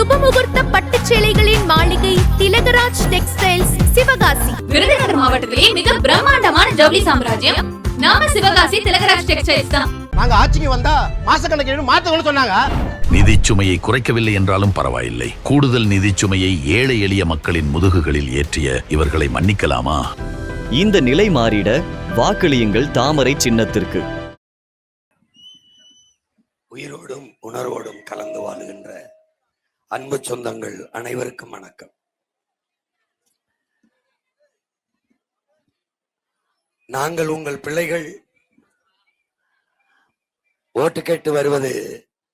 சுபமுகூர்த்த பட்டுச்சேலைகளின் மாளிகை திலகராஜ் டெக்ஸ்டைல்ஸ் சிவகாசி. விருதுநகர் மாவட்டத்திலேயே மிக பிரம்மாண்டமான ஜவுளி சாம்ராஜ்யம் நாம சிவகாசி திலகராஜ் டெக்ஸ்டைல்ஸ் தான். நாங்க ஆட்சிக்கு வந்தா மாசக்கணக்கில் மாத்தணும்னு சொன்னாங்க. நிதிச்சுமையை குறைக்கவில்லை என்றாலும் பரவாயில்லை. கூடுதல் நிதிச்சுமையை ஏழை எளிய மக்களின் முதுகுகளில் ஏற்றிய இவர்களை மன்னிக்கலாமா? இந்த நிலை மாறிட வாக்களியுங்கள் தாமரை சின்னத்திற்கு. உயிரோடும் உணர்வோடும் கலந்து வாழுகின்ற அன்பு சொந்தங்கள் அனைவருக்கும் வணக்கம். நாங்கள் உங்கள் பிள்ளைகள் ஓட்டு கேட்டு வருவது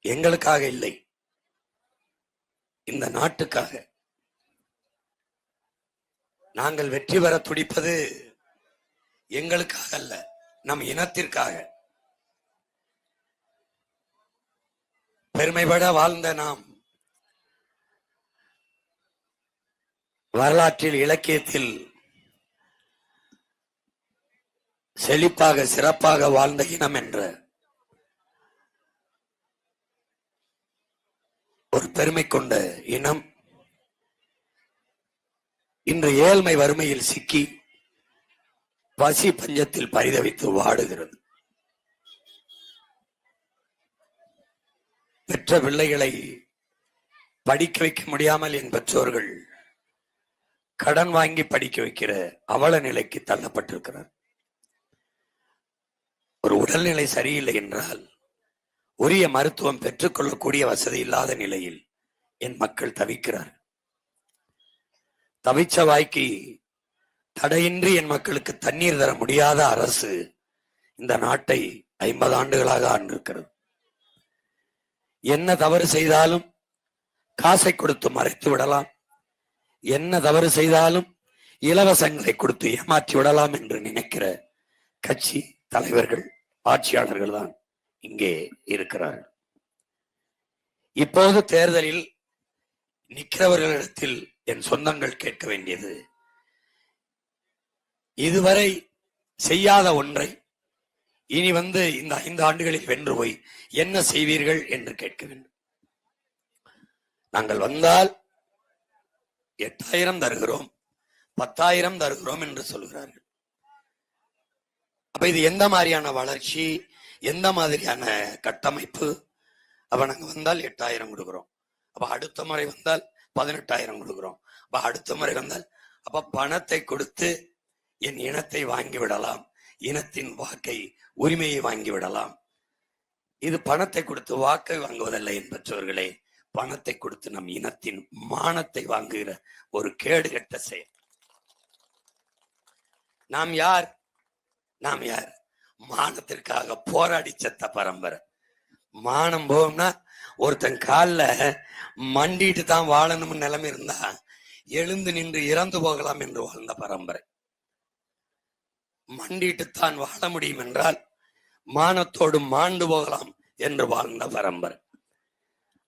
எங்களுக்காக இல்லை, இந்த நாட்டுக்காக. நாங்கள் வெற்றி பெற துடிப்பது எங்களுக்காக அல்ல, நம் இனத்திற்காக. பெருமைப்பட வாழ்ந்த நாம் வரலாற்றில் இலக்கியத்தில் செழிப்பாக சிறப்பாக வாழ்ந்த இனம் என்ற ஒரு பெருமை கொண்ட இனம் இன்று ஏழ்மை வறுமையில் சிக்கி பசி பஞ்சத்தில் பரிதவித்து வாடுகிறது. பெற்ற பிள்ளைகளை படிக்க வைக்க முடியாமல் என் பெற்றோர்கள் கடன் வாங்கி படிக்க வைக்கிற அவல நிலைக்கு தள்ளப்பட்டிருக்கிறார். ஒரு உடல்நிலை சரியில்லை என்றால் உரிய மருத்துவம் பெற்றுக்கொள்ளக்கூடிய வசதி இல்லாத நிலையில் என் மக்கள் தவிக்கிறார். தவிச்ச வாய்க்கு தடையின்றி என் மக்களுக்கு தண்ணீர் தர முடியாத அரசு இந்த நாட்டை 50 ஆண்டுகளாக ஆண்டிருக்கிறது. என்ன தவறு செய்தாலும் காசை கொடுத்து மறைத்து விடலாம், என்ன தவறு செய்தாலும் இலவசங்களை கொடுத்து ஏமாற்றி விடலாம் என்று நினைக்கிற கட்சி தலைவர்கள் ஆட்சியாளர்கள் தான் இங்கே இருக்கிறார்கள். இப்போது தேர்தலில் நிற்கிறவர்களிடத்தில் என் சொந்தங்கள் கேட்க வேண்டியது, இதுவரை செய்யாத ஒன்றை இனி இந்த 5 ஆண்டுகளில் வென்று போய் என்ன செய்வீர்கள் என்று கேட்க வேண்டும். நாங்கள் வந்தால் 8000 தருகிறோம், 10,000 தருகிறோம் என்று சொல்கிறார்கள். அப்ப இது எந்த மாதிரியான வளர்ச்சி, எந்த மாதிரியான கட்டமைப்பு? அப்ப நாங்க வந்தால் 8000 கொடுக்கிறோம், அப்ப அடுத்த முறை வந்தால் 18,000 கொடுக்கிறோம், அப்ப அடுத்த முறை வந்தால் அப்ப பணத்தை கொடுத்து என் இனத்தை வாங்கி விடலாம், இனத்தின் வாக்கை உரிமையை வாங்கி விடலாம். இது பணத்தை கொடுத்து வாக்கை வாங்குவதல்ல என் பெற்றோர்களே, பணத்தை கொடுத்து நம் இனத்தின் மானத்தை வாங்குகிற ஒரு கேடுகட்ட செயல். நாம் யார்? மானத்திற்காக போராடி செத்த பரம்பரை. மானம் போகும்னா ஒருத்தன் காலில் மண்டிட்டு தான் வாழணும்னு நிலைமை இருந்தா எழுந்து நின்று இறந்து போகலாம் என்று வாழ்ந்த பரம்பரை. மண்டிட்டு தான் வாழ முடியும் என்றால் மானத்தோடு மாண்டு போகலாம் என்று வாழ்ந்த பரம்பரை.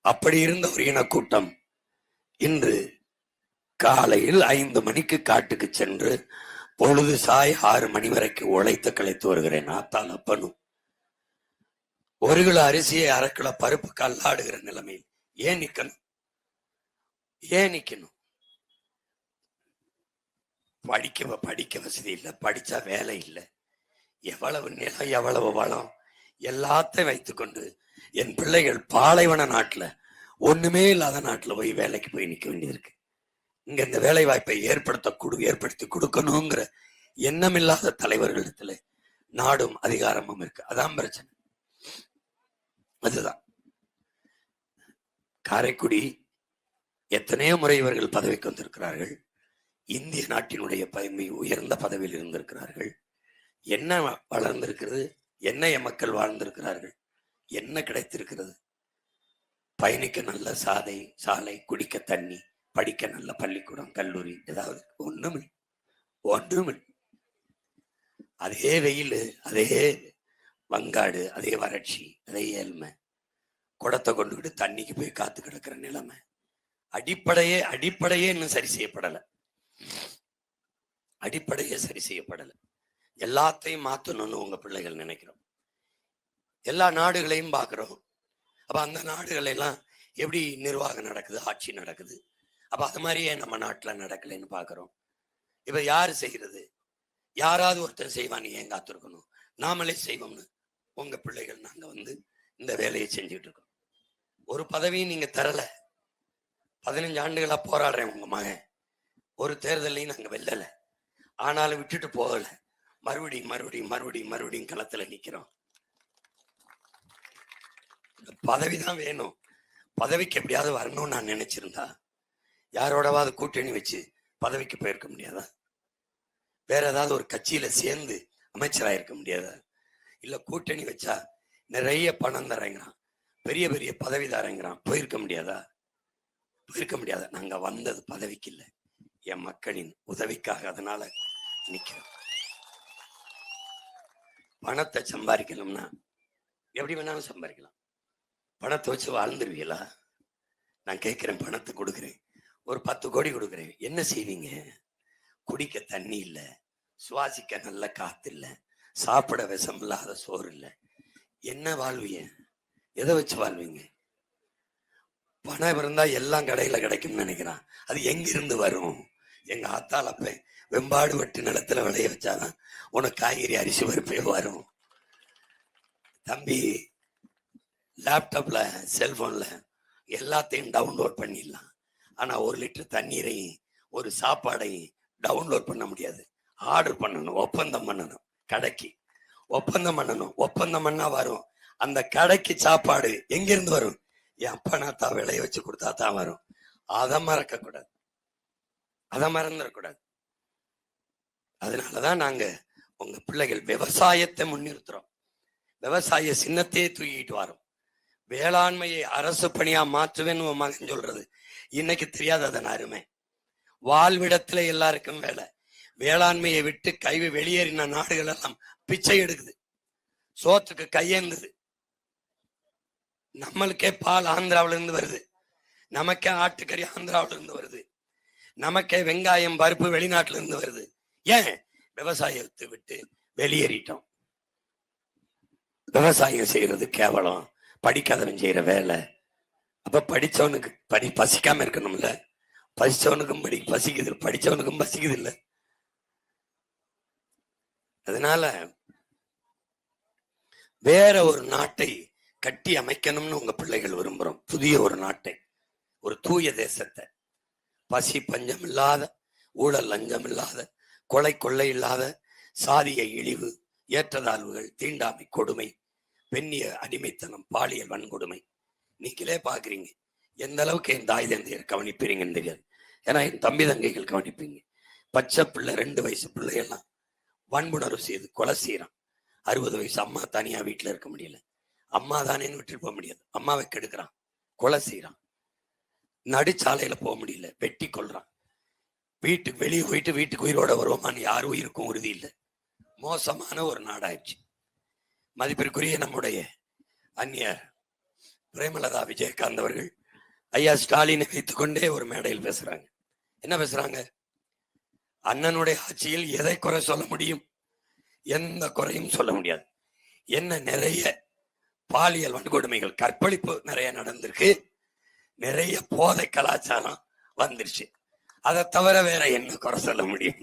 அப்படி இருந்த ஒரு இனக்கூட்டம் இன்று காலையில் 5 மணிக்கு காட்டுக்கு சென்று பொழுது சாய் 6 மணி வரைக்கும் உழைத்து கலைத்து வருகிறேன். ஆத்தால் அப்பனும் 1 கிலோ அரிசியை 1/2 கிலோ பருப்பு கல்லாடுகிற நிலைமையில் ஏன் நிக்கணும்? படிக்க வசதி இல்லை, படிச்சா வேலை இல்லை, எவ்வளவு நிலம் எவ்வளவு வளம் எல்லாத்தையும் வைத்துக்கொண்டு என் பிள்ளைகள் பாலைவன நாட்டுல ஒண்ணுமே இல்லாத நாட்டுல போய் வேலைக்கு போய் நிக்க வேண்டியிருக்கு. இங்க இந்த வேலை வாய்ப்பை ஏற்படுத்தி கொடுக்கணுங்கிற எண்ணம் இல்லாத தலைவர்களிடத்துல நாடும் அதிகாரமும் இருக்கு. அதான் பிரச்சனை. அதுதான் காரைக்குடி எத்தனையோ முறை இவர்கள் பதவிக்கு வந்திருக்கிறார்கள். இந்திய நாட்டினுடைய உயர்ந்த பதவியில் இருந்திருக்கிறார்கள். என்ன வளர்ந்திருக்கிறது? என்ன என் மக்கள் வாழ்ந்திருக்கிறார்கள்? என்ன கிடைத்திருக்கிறது? பயணிக்க நல்ல சாலை, குடிக்க தண்ணி, படிக்க நல்ல பள்ளிக்கூடம், கல்லூரி, ஏதாவது ஒன்றுமில்லை. அதே வெயில், அதே வங்காடு, அதே வறட்சி, அதே ஏழ்மை, குடத்தை கொண்டுகிட்டு தண்ணிக்கு போய் காத்து கிடக்கிற நிலைமை. அடிப்படையே இன்னும் சரி செய்யப்படலை. எல்லாத்தையும் மாத்தணும்னு உங்க பிள்ளைகள் நினைக்கிறோம். எல்லா நாடுகளையும் பார்க்கிறோம். அப்ப அந்த நாடுகள் எல்லாம் எப்படி நிர்வாகம் நடக்குது, ஆட்சி நடக்குது. அப்ப அது மாதிரியே நம்ம நாட்டுல நடக்கலைன்னு பாக்குறோம். இப்ப யாரு செய்யறது? யாராவது ஒருத்தர் செய்வான், ஏன் காத்திருக்கணும், நாமளே செய்வோம்னு உங்க பிள்ளைகள் நாங்க இந்த வேலையை செஞ்சுட்டு இருக்கோம். ஒரு பதவியும் நீங்க தரல. 15 ஆண்டுகளா போராடுறேன் உங்க மகன், ஒரு தேர்தலையும் நாங்க வெல்லல, ஆனாலும் விட்டுட்டு போகல. மறுபடியும் மறுபடியும் மறுபடியும் மறுபடியும் களத்துல நிக்கிறோம். பதவிதான் வேணும். பதவிக்கு எப்படியாவது வரணும்னு நான் நினைச்சிருந்தா யாரோடவாது கூட்டணி வச்சு பதவிக்கு போயிருக்க முடியாதா? வேற ஏதாவது ஒரு கட்சியில சேர்ந்து அமைச்சராயிருக்க முடியாதா? இல்ல கூட்டணி வச்சா நிறைய பணம் தரேங்கிறான், பெரிய பெரிய பதவி தரேங்கிறான், போயிருக்க முடியாதா? போயிருக்க முடியாதா? நாங்க வந்தது பதவிக்கு இல்லை, என் மக்களின் உதவிக்காக. அதனால நிக்கிறோம். பணத்தை சம்பாதிக்கணும்னா எப்படி வேணாலும் சம்பாதிக்கலாம். பணத்தை வச்சு வாழ்ந்துருவீங்களா? நான் கேட்கிறேன், பணத்தை கொடுக்குறேன், ஒரு 10 கோடி கொடுக்குறேன், என்ன செய்வீங்க? குடிக்க தண்ணி இல்லை, சுவாசிக்க நல்ல காத்து இல்லை, சாப்பிட விஷம் இல்லாத சோறு இல்லை, என்ன வாழ்வீங்க? எதை வச்சு வாழ்வீங்க? பணம் இருந்தா எல்லாம் கடையில கிடைக்கும்னு நினைக்கிறான். அது எங்கிருந்து வரும்? எங்க ஆத்தாளப்ப வெம்பாடு வெட்டு நிலத்துல விளைய வச்சாதான் உனக்கு காய்கறி அரிசி பருப்பே வரும். தம்பி, லேப்டாப்ல செல்போன்ல எல்லாத்தையும் டவுன்லோட் பண்ணிடலாம். ஆனா 1 லிட்டர் தண்ணீரையும் ஒரு சாப்பாடையும் டவுன்லோட் பண்ண முடியாது. ஆர்டர் பண்ணணும், ஒப்பந்தம் பண்ணணும், கடைக்கு ஒப்பந்தம் பண்ணணும். ஒப்பந்தம் பண்ணா வரும். அந்த கடைக்கு சாப்பாடு எங்கிருந்து வரும்? என் அப்பனா தான் விளைய வச்சு கொடுத்தா தான் வரும். அதை மறக்க கூடாது, அதை மறந்துடக்கூடாது. அதனாலதான் நாங்க உங்க பிள்ளைகள் விவசாயத்தை முன்னிறுத்துறோம். விவசாய சின்னத்தையே தூக்கிட்டு வரோம். வேளாண்மையை அரசு பணியா மாற்றுவேன்னு உன் மகன் சொல்றது இன்னைக்கு தெரியாது அதன் அருமை. வாழ்விடத்துல எல்லாருக்கும் வேலை. வேளாண்மையை விட்டு கைவி வெளியேறின நாடுகள் எல்லாம் பிச்சை எடுக்குது, சோத்துக்கு கையேந்துது. நம்மளுக்கே பால் ஆந்திராவில இருந்து வருது, நமக்கே ஆட்டுக்கறி ஆந்திராவில இருந்து வருது, நமக்கே வெங்காயம் பருப்பு வெளிநாட்டுல இருந்து வருது. ஏன்? விவசாயத்தை விட்டு வெளியேறிட்டோம். விவசாயம் செய்யறது கேவலம், படிக்காதவன் செய்யற வேலை. அப்ப படிச்சவனுக்கு பசிக்காம இருக்கணும்ல. பசிச்சவனுக்கும் பசிக்குது, படிச்சவனுக்கும் பசிக்குது இல்ல. அதனால வேற ஒரு நாட்டை கட்டி அமைக்கணும்னு உங்க பிள்ளைகள் விரும்புறோம். புதிய ஒரு நாட்டை, ஒரு தூய தேசத்தை, பசி பஞ்சம் இல்லாத, ஊழல் லஞ்சம் இல்லாத, கொலை கொள்ளை இல்லாத, சாதிய இழிவு, ஏற்றத்தாழ்வுகள், தீண்டாமை, கொடுமை, பெண்ணிய அடிமைத்தனம், பாலியல் வன்கொடுமை. நீங்களே பாக்குறீங்க எந்த அளவுக்கு என் தாய் தந்தையர் கவனிப்பீங்கன்னு தெரியாது. ஏன்னா என் தம்பி தங்கைகள் கவனிப்பீங்க. பச்சை பிள்ளை 2 வயசு பிள்ளையெல்லாம் வன்புணர்வு செய்து கொலை செய்யறான். 60 வயசு அம்மா தனியா வீட்டுல இருக்க முடியல, அம்மா தானேன்னு விட்டுட்டு போக முடியாது, அம்மாவை கெடுக்கிறான், கொலை செய்யறான். நடுச்சாலையில போக முடியல, வெட்டி கொள்றான். வீட்டுக்கு வெளியே போயிட்டு வீட்டுக்கு உயிரோட வருவோமான்னு யார் உயிருக்கும் உறுதி இல்லை. மோசமான ஒரு நாடாயிடுச்சு. மதிப்பிற்குரிய நம்முடைய அந்நியர் பிரேமலதா விஜயகாந்த் அவர்கள் ஐயா ஸ்டாலினை வைத்துக்கொண்டே ஒரு மேடையில் பேசுறாங்க. என்ன பேசுறாங்க? அண்ணனுடைய ஆட்சியில் எதை குறை சொல்ல முடியும்? எந்த குறையும் சொல்ல முடியாது. என்ன நிறைய பாலியல் வன்கொடுமைகள், கற்பழிப்பு நிறைய நடந்திருக்கு, நிறைய போதை கலாச்சாரம் வந்துருச்சு. அதை தவிர வேற என்ன குறை சொல்ல முடியும்?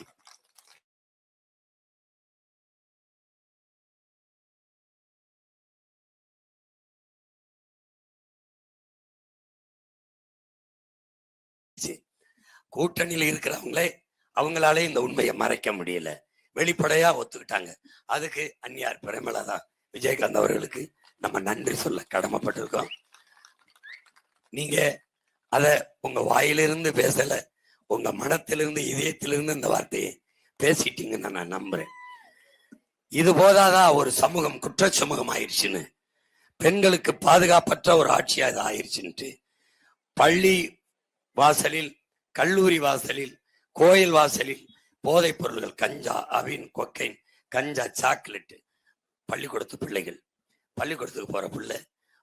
கூட்டணியில் இருக்கிறவங்களே அவங்களாலே இந்த உண்மையை மறைக்க முடியல, வெளிப்படையா ஒத்துக்கிட்டாங்க. அதுக்கு அந்நியார் பிரேமலதா விஜயகாந்த் அவர்களுக்கு நம்ம நன்றி சொல்ல கடமைப்பட்டிருக்கோம். நீங்க அத உங்க வாயிலிருந்து பேசல, உங்க மனத்திலிருந்து இதயத்திலிருந்து இந்த வார்த்தையை பேசிட்டீங்கன்னு நான் நம்புறேன். இது போதாதான் ஒரு சமூகம் குற்ற சமூகம் ஆயிடுச்சுன்னு, பெண்களுக்கு பாதுகாப்பற்ற ஒரு ஆட்சியா இது ஆயிடுச்சுன்ட்டு, பள்ளி வாசலில், கல்லூரி வாசலில், கோயில் வாசலில் போதைப் பொருள்கள், கஞ்சா, அபின், கொக்கைன், கஞ்சா, சாக்லேட். பள்ளிக்கூடத்து பிள்ளைகள், பள்ளிக்கூடத்துக்கு போற புள்ள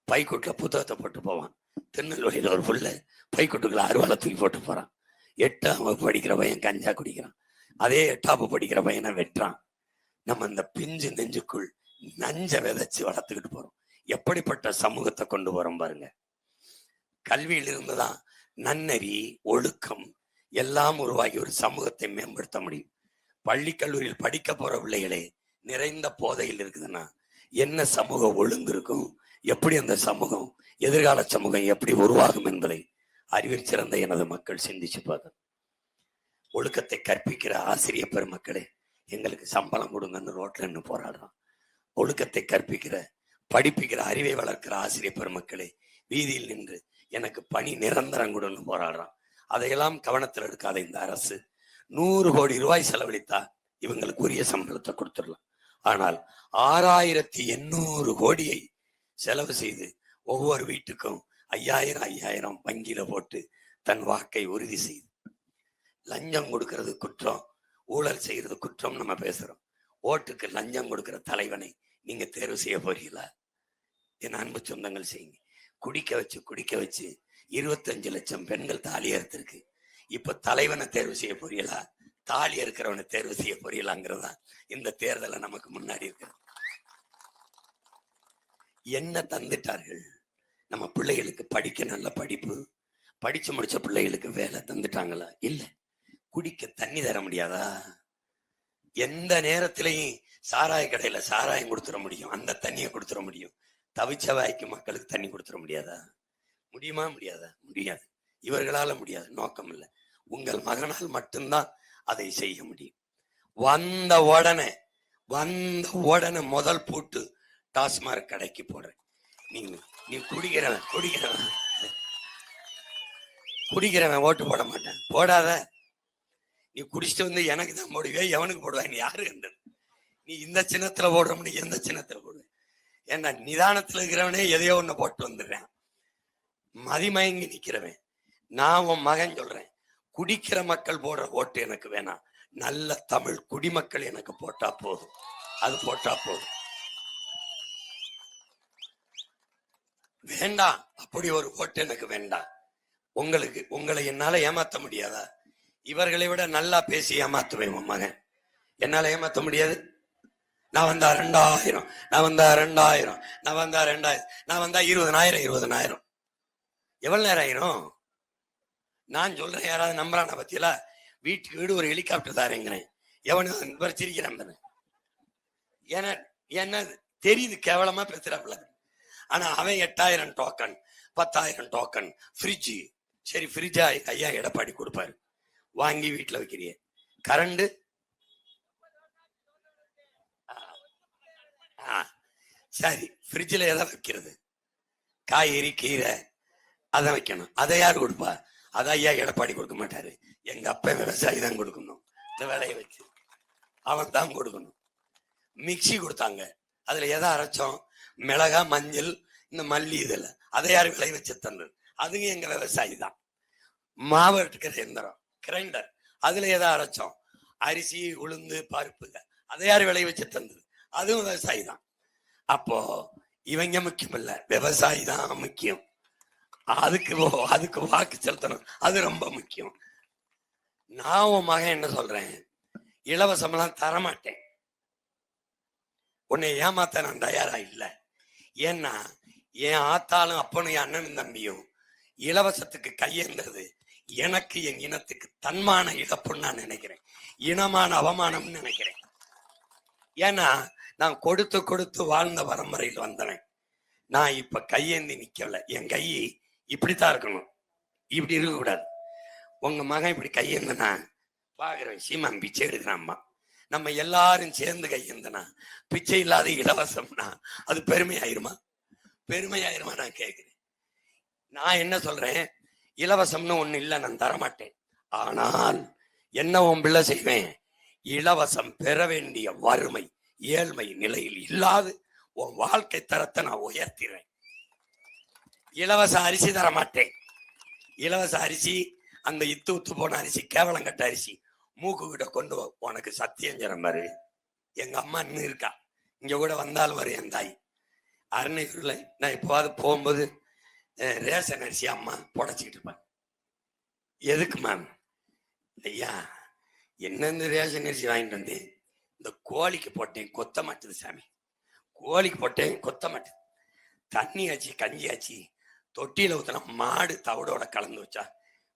பைக்கூட்டுல புத்தகத்தை போட்டு போவான். திருநெல்வேலியில ஒரு புள்ள பைக்கூட்டுக்குள்ள அருவாலை தூக்கி போட்டு போறான். 8ஆம் வகுப்பு படிக்கிற பையன் கஞ்சா குடிக்கிறான். அதே 8ஆம் வகுப்பு படிக்கிற பையனை வெட்டுறான். நம்ம இந்த பிஞ்சு நெஞ்சுக்குள் நஞ்ச விதைச்சு வளர்த்துக்கிட்டு போறோம். எப்படிப்பட்ட சமூகத்தை கொண்டு போறோம் பாருங்க. கல்வியில் இருந்துதான் நன்னறி, ஒழுக்கம் எல்லாம் உருவாகி ஒரு சமூகத்தை மேம்படுத்த முடியும். பள்ளி கல்லூரியில் படிக்க போற பிள்ளைகளே நிறைந்த போதையில் இருக்குதுன்னா என்ன சமூக ஒழுங்கு இருக்கும், எப்படி அந்த சமூகம், எதிர்கால சமூகம் எப்படி உருவாகும் என்பதை அறிவில் சிறந்த எனது மக்கள் சிந்திச்சு பார்க்க. ஒழுக்கத்தை கற்பிக்கிற ஆசிரியர் பெருமக்களே, எங்களுக்கு சம்பளம் கொடுங்கன்னு ரோட்ல நின்று போராடுறான். ஒழுக்கத்தை கற்பிக்கிற, படிப்பிக்கிற, அறிவை வளர்க்கிற ஆசிரியர் பெருமக்களே, வீதியில் நின்று எனக்கு பணி நிரந்தரம் கொடுன்னு போராடுறான். அதையெல்லாம் கவனத்தில் எடுக்காத இந்த அரசு 100 கோடி ரூபாய் செலவழித்தா இவங்களுக்கு உரிய சம்பளத்தை கொடுத்துடலாம். ஆனால் 6800 கோடியை செலவு செய்து ஒவ்வொரு வீட்டுக்கும் 5000 வங்கியில போட்டு தன் வாக்கை உறுதி செய்து, லஞ்சம் கொடுக்கிறது குற்றம், ஊழல் செய்யறது குற்றம் நம்ம பேசுறோம். ஓட்டுக்கு லஞ்சம் கொடுக்கிற தலைவனை நீங்க தேர்வு செய்ய போறீங்களா? என் அன்பு சொந்தங்கள் செய்யுங்க. குடிக்க வச்சு 25 லட்சம் பெண்கள் தாலி அறுத்திருக்கு. இப்ப தலைவனை தேர்வு செய்ய போறீங்களா, தாலி இருக்கிறவனை தேர்வு செய்ய போறீங்களாங்கிறதா இந்த தேர்தலை நமக்கு முன்னாடி இருக்கிறது. என்ன தந்துட்டார்கள்? நம்ம பிள்ளைகளுக்கு படிக்க நல்ல படிப்பு, படிச்சு முடிச்ச பிள்ளைகளுக்கு வேலை தந்துட்டாங்களா? இல்ல. குடிக்க தண்ணி தர முடியாதா? எந்த நேரத்திலையும் சாராய கடையில சாராயம் கொடுத்துட முடியும், அந்த தண்ணியை கொடுத்துட முடியும். தவிச்ச வாய்க்கு மக்களுக்கு தண்ணி கொடுத்துட முடியாதா? முடியுமா? முடியாதா? முடியாது. இவர்களால முடியாது, நோக்கம் இல்லை. உங்கள் மகனால் மட்டும்தான் அதை செய்ய முடியும். வந்த உடனே முதல் பூட்டு டாஸ்மாக் கடைக்கு போடுறேன். நீ குடிக்கிறவன் ஓட்டு போட மாட்டேன், போடாத. நீ குடிச்சிட்டு வந்து எனக்கு தான் போடுவே, எவனுக்கு போடுவேன் யாரு கண்டது? நீ இந்த சின்னத்துல போடுறோம்னு எந்த சின்னத்துல போடுவேன்? ஏன்னா நிதானத்துல இருக்கிறவனே எதையோ ஒண்ணு போட்டு வந்துடுறேன். மதிமயங்கி நிக்கிறவன். நான் உன் மகன் சொல்றேன், குடிக்கிற மக்கள் போடுற ஓட்டு எனக்கு வேணாம், நல்ல தமிழ் குடிமக்கள் எனக்கு போட்டா போதும். அது போட்டா போதும். வேண்டாம், அப்படி ஒரு ஓட்டு எனக்கு வேண்டாம். உங்களை என்னால ஏமாத்த முடியாதா? இவர்களை விட நல்லா பேசி ஏமாத்துவேன் உன் மகன். என்னால ஏமாத்த முடியாது. நான் வந்தா 2000, நான் வந்தா 2000, நான் வந்தா 2000, நான் வந்தா 20000. எவ்வளவு நேரம் ஆயிரும்? நான் சொல்றேன், யாராவது நம்புறான பத்தியில? வீட்டுக்கு வீடு ஒரு ஹெலிகாப்டர் தாரேங்கிறேன். எவனு சிரிக்கிறான் தானே? என்ன தெரியுது, கேவலமா பேசுறாப்புல. ஆனா அவன் 8000 டோக்கன், 10,000 டோக்கன், ஃப்ரிட்ஜ். சரி, ஃப்ரிட்ஜா ஐயா எடப்பாடி கொடுப்பாரு, வாங்கி வீட்டுல வைக்கிறிய. கரண்ட் சரி, ஃப்ரிட்ஜில் எதை வைக்கிறது? காய்கறி, கீரை, அதை வைக்கணும். அதை யார் கொடுப்பா? அதை ஐயா எடப்பாடி கொடுக்க மாட்டாரு. எங்க அப்பா விவசாயி தான் கொடுக்கணும். இந்த வேலையை வச்சு அவன் தான் கொடுக்கணும். மிக்சி கொடுத்தாங்க, அதுல எதை அரைச்சோம்? மிளகா, மஞ்சள், இந்த மல்லி, இதுல அதை யார் விளை வச்சு தந்தது? அதுங்க எங்க விவசாயி தான். மாவு எடுக்கிற எந்திரம், கிரைண்டர், அதுல எதை அரைச்சோம்? அரிசி, உளுந்து, பருப்பு, அதை யார் விளை வச்சு தந்தது? அதுவும் விவசாயி தான். அப்போ இவங்க முக்கியம் இல்ல, விவசாயி தான் முக்கியம். அதுக்கு வாக்கு செலுத்தணும், அது ரொம்ப முக்கியம். நான் உன் மகன் என்ன சொல்றேன், இலவசமெல்லாம் தரமாட்டேன். உன்னை ஏமாத்த நான் தயாரா இல்லை. ஏன்னா என் ஆத்தாலும் அப்பனும் என் அண்ணனும் தம்பியும் இலவசத்துக்கு கையேந்தது எனக்கு, என் இனத்துக்கு தன்மான இழப்புன்னு நான் நினைக்கிறேன், இனமான அவமானம்னு நினைக்கிறேன். ஏன்னா நான் கொடுத்து வாழ்ந்த பரம்பரையில் வந்தவன். நான் இப்ப கையேந்தி நிக்கல. என் கை இப்படித்தான் இருக்கணும், இப்படி இருக்க கூடாது. உங்க மகன் இப்படி கையேந்தனா பாக்குறேன், சீமான் பிச்சை எடுக்கிறான்மா. நம்ம எல்லாரும் சேர்ந்து கையேந்தனா, பிச்சை இல்லாத இலவசம்னா அது பெருமையாயிருமா? நான் கேட்கிறேன். நான் என்ன சொல்றேன், இலவசம்னு ஒண்ணு இல்லை, நான் தரமாட்டேன். ஆனால் என்ன உன் பிள்ளை செய்வேன், இலவசம் பெற வேண்டிய வறுமை, ஏழ்மை நிலையில் இல்லாது உன் வாழ்க்கை தரத்தை நான் உயர்த்திடுறேன். இலவச அரிசி தர மாட்டேன். இலவச அரிசி, அந்த இத்து போன அரிசி, கேவலங்கட்ட அரிசி மூக்கு கிட்ட கொண்டு உனக்கு சத்தியம் பாரு. எங்க அம்மா இன்னும் இருக்கா, இங்க கூட வந்தாலும் வரும் என் தாய். அரணையூர்ல நான் இப்போது போகும்போது ரேஷன் அரிசி அம்மா புடச்சிக்கிட்டு இருப்பேன். எதுக்கு மேம்? ஐயா, என்னென்ன ரேஷன் அரிசி வாங்கிட்டு வந்தேன், இந்த கோழிக்கு போட்டேன், கொத்த மாட்டுது சாமி. கோழிக்கு போட்டேன், கொத்த மாட்டுது. தண்ணி ஆச்சு, கஞ்சி ஆச்சு, தொட்டியில ஊத்தின மாடு தவிடோட கலந்து வச்சா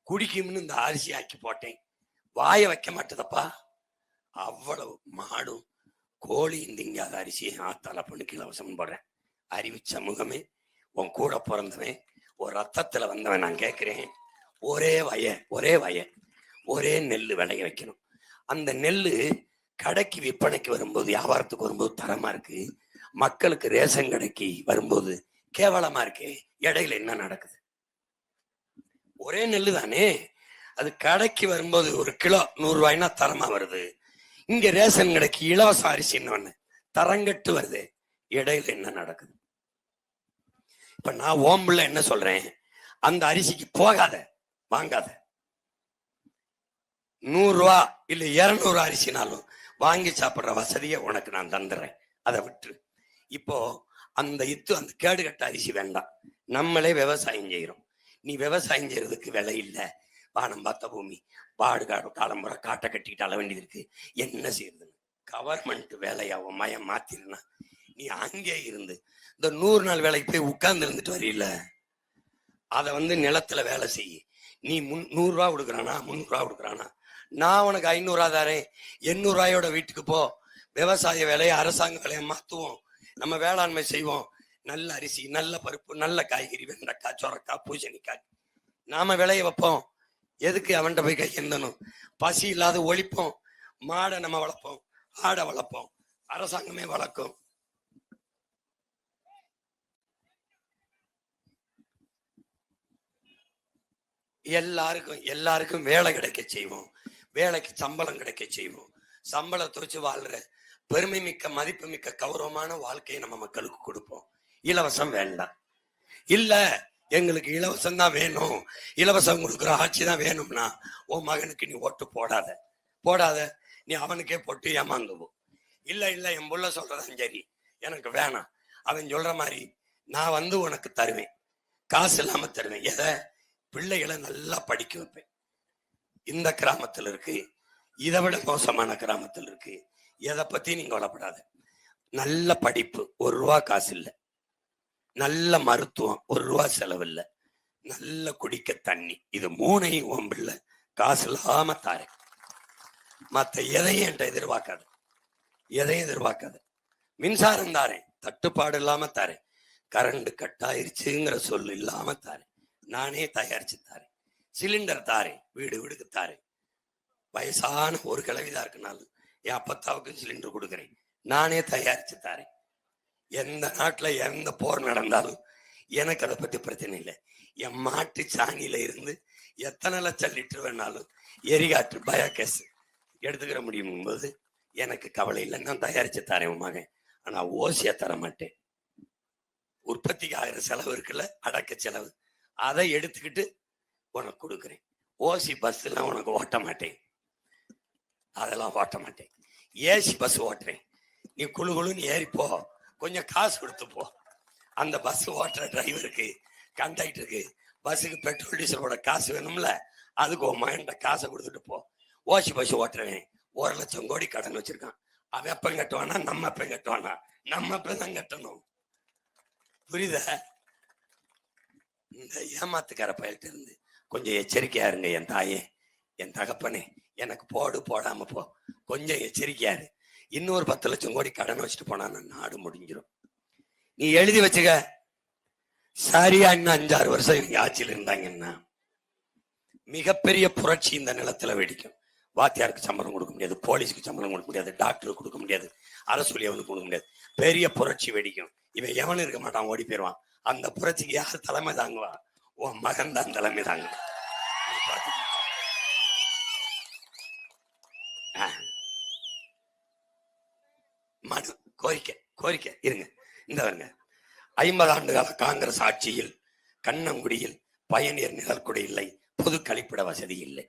குடிக்கும்னு இந்த அரிசி ஆக்கி போட்டேன். வாய வைக்க மாட்டதப்பா. அவ்வளவு மாடும் கோழியும் திங்காத அரிசியை ஆத்தால பொண்ணுக்கு இலவசம் போடுறேன். அறிவு சமூகமே, உன் கூட பிறந்தவன், ஒரு ரத்தத்துல வந்தவன், நான் கேட்கிறேன், ஒரே வய ஒரே நெல் விளைய வைக்கணும். அந்த நெல்லு கடைக்கு விற்பனைக்கு வரும்போது, வியாபாரத்துக்கு வரும்போது தரமா இருக்கு, மக்களுக்கு ரேஷன் கடைக்கு வரும்போது கேவலமா இருக்கு. இடையில என்ன நடக்குது? ஒரே நெல்லு தானே, அது கடைக்கு வரும்போது ஒரு கிலோ 100 ரூபாய்னா தரமா வருது. இங்க ரேஷன் கடைக்கு இலவச அரிசின்னு தரங்கட்டு வருது. இடையில என்ன நடக்குது? இப்ப நான் ஓம்புல என்ன சொல்றேன், அந்த அரிசிக்கு போகாத, வாங்காத. 100 ரூபா இல்ல 200 அரிசினாலும் வாங்கி சாப்பிடுற வசதியை உனக்கு நான் தந்துடுறேன், அதை விட்டு. இப்போ அந்த அந்த கேடுகட்ட அரிசி வேண்டாம், நம்மளே விவசாயம் செய்யறோம். நீ விவசாயம் செய்யறதுக்கு விலை இல்லை, வானம் பார்த்த பூமி, பாடு காலம்புற காட்டை கட்டிக்கிட்டு அள வேண்டியது இருக்கு, என்ன செய்யறதுன்னு கவர்மெண்ட் வேலையாவும் மயம் மாத்திருனா நீ அங்கே இருந்து இந்த 100 நாள் வேலைக்கு போய் உட்கார்ந்து இருந்துட்டு வரையில, அதை நிலத்துல வேலை செய்ய. நீ 100 ரூபா கொடுக்குறானா 300 ரூபா கொடுக்குறானா, நான் உனக்கு 500 ரூபா தரேன், 800 ரூபாயோட வீட்டுக்கு போ, விவசாய வேலையை அரசாங்க வேலையை மாத்துவோம், நம்ம வேளாண்மை செய்வோம், நல்ல அரிசி, நல்ல பருப்பு, நல்ல காய்கறி, வெண்டைக்காய், சொரக்காய், பூசணிக்காய் நாம விளைய வைப்போம். எதுக்கு அவன்கிட்ட போய் கையெந்தணும்? பசி இல்லாத ஒழிப்போம், மாடை நம்ம வளர்ப்போம், ஆடை வளர்ப்போம், அரசாங்கமே வளர்க்கும். எல்லாருக்கும் வேலை கிடைக்க செய்வோம், வேலைக்கு சம்பளம் கிடைக்க செய்வோம். சம்பளத்தை வச்சு வாழ்ற பெருமை மிக்க, மதிப்பு மிக்க, கௌரவமான வாழ்க்கையை நம்ம மக்களுக்கு கொடுப்போம். இலவசம் வேண்டாம். இல்ல எங்களுக்கு இலவசம் தான் வேணும், இலவசம் கொடுக்குற ஆட்சி தான் வேணும்னா உன் மகனுக்கு நீ ஓட்டு போடாத, நீ அவனுக்கே போட்டு ஏமாந்துவோ. இல்ல என் புள்ள சொல்றதான் சரி, எனக்கு வேணாம், அவன் சொல்ற மாதிரி நான் உனக்கு தருவேன், காசு இல்லாம தருவேன். எதை? பிள்ளைகளை நல்லா படிக்க வைப்பேன். இந்த கிராமத்தில் இருக்கு, இதை விட மோசமான கிராமத்தில் இருக்கு, எதை பத்தி நீங்க கவலைப்படாத. நல்ல படிப்பு, 1 ரூபா காசு இல்லை. நல்ல மருத்துவம், 1 ரூபா செலவு இல்லை. நல்ல குடிக்க தண்ணி, இது 3ஐயும் உன் பிள்ளை காசு இல்லாம தாரேன். மத்த எதையும் என்கிட்ட எதிர்பார்க்காத. மின்சாரம் தாரேன், தட்டுப்பாடு இல்லாம தாரேன். கரண்ட் கட்டாயிருச்சுங்கிற சொல்லு இல்லாம தாரேன், நானே தயாரிச்சு தாரேன். சிலிண்டர் தாரேன், வீடுக்கு தாரேன். வயசான ஒரு கிழவிதான் இருக்குனாலும் என் அப்பத்தாவுக்கு சிலிண்டர் கொடுக்குறேன், நானே தயாரிச்சு தாரேன். எந்த நாட்டுல எந்த போர் நடந்தாலும் எனக்கு அதை பத்தி பிரச்சனை இல்லை. என் மாட்டு சாணியில இருந்து எத்தனை லட்சம் லிட்டர் வேணாலும் எரிகாற்று பயோகேஸ் எடுத்துக்கிற முடியும் போது எனக்கு கவலை இல்லை, நான் தயாரிச்சு தரேன் உன் மகன். ஆனா ஓசியா தர மாட்டேன். உற்பத்திக்கு ஆகிற செலவு இருக்குல்ல, அடக்க செலவு, அதை எடுத்துக்கிட்டு உனக்கு கொடுக்குறேன். ஓசி பஸ் எல்லாம் உனக்கு ஓட்ட மாட்டேன், அதெல்லாம் ஓட்ட மாட்டேன். ஏசி பஸ் ஓட்டுறேன், நீ குழுன்னு ஏறிப்போ, கொஞ்சம் காசு கொடுத்து போ. அந்த பஸ் ஓட்டுற டிரைவருக்கு, கண்டக்டருக்கு, பஸ்ஸுக்கு பெட்ரோல் டீசலோட காசு வேணும்ல, அதுக்கு உன் மகன்கிட்ட காசை கொடுத்துட்டு போ. ஓசி பஸ் ஓட்டுறேன் 1 லட்சம் கோடி கடன் வச்சிருக்கான், அவன் எப்ப கட்டுவானா, நம்ம எப்ப கட்டுவானா, நம்ம எப்பதான் கட்டணும். புரியுதா? இந்த ஏமாத்துக்கார பயல்கிட்ட இருந்து கொஞ்சம் எச்சரிக்கையா இருங்க. என் தாயே, என் தகப்பனே, எனக்கு போடாம போ, கொஞ்சம் எச்சரிக்கையாரு. இன்னொரு 10 லட்சம் கோடி கடன் வச்சுட்டு போனா நாடு முடிஞ்சிடும். நீ எழுதி வச்சுக்க, சரியா இன்னும் 5-6 வருஷம் இவங்க ஆட்சியில் இருந்தாங்கன்னா மிகப்பெரிய புரட்சி இந்த நிலத்துல வெடிக்கும். வாத்தியாருக்கு சம்பளம் கொடுக்க முடியாது, போலீஸுக்கு சம்பளம் கொடுக்க முடியாது, டாக்டருக்கு கொடுக்க முடியாது, அரசு ஊழியர்களுக்கு கொடுக்க முடியாது. பெரிய புரட்சி வெடிக்கும். இவன் எவனும் இருக்க மாட்டான், ஓடி போயிடுவான். அந்த புரட்சிக்கு யார் தலைமை தாங்குவா? உன் மகன் தான் தலைமை தாங்க. மனு கோரிக்கை இருங்க, இந்த வருங்க. 50 ஆண்டு கால காங்கிரஸ் ஆட்சியில் கண்ணங்குடியில் பயணியர் நிழற்குடை இல்லை, பொது கழிப்பிட வசதி இல்லை.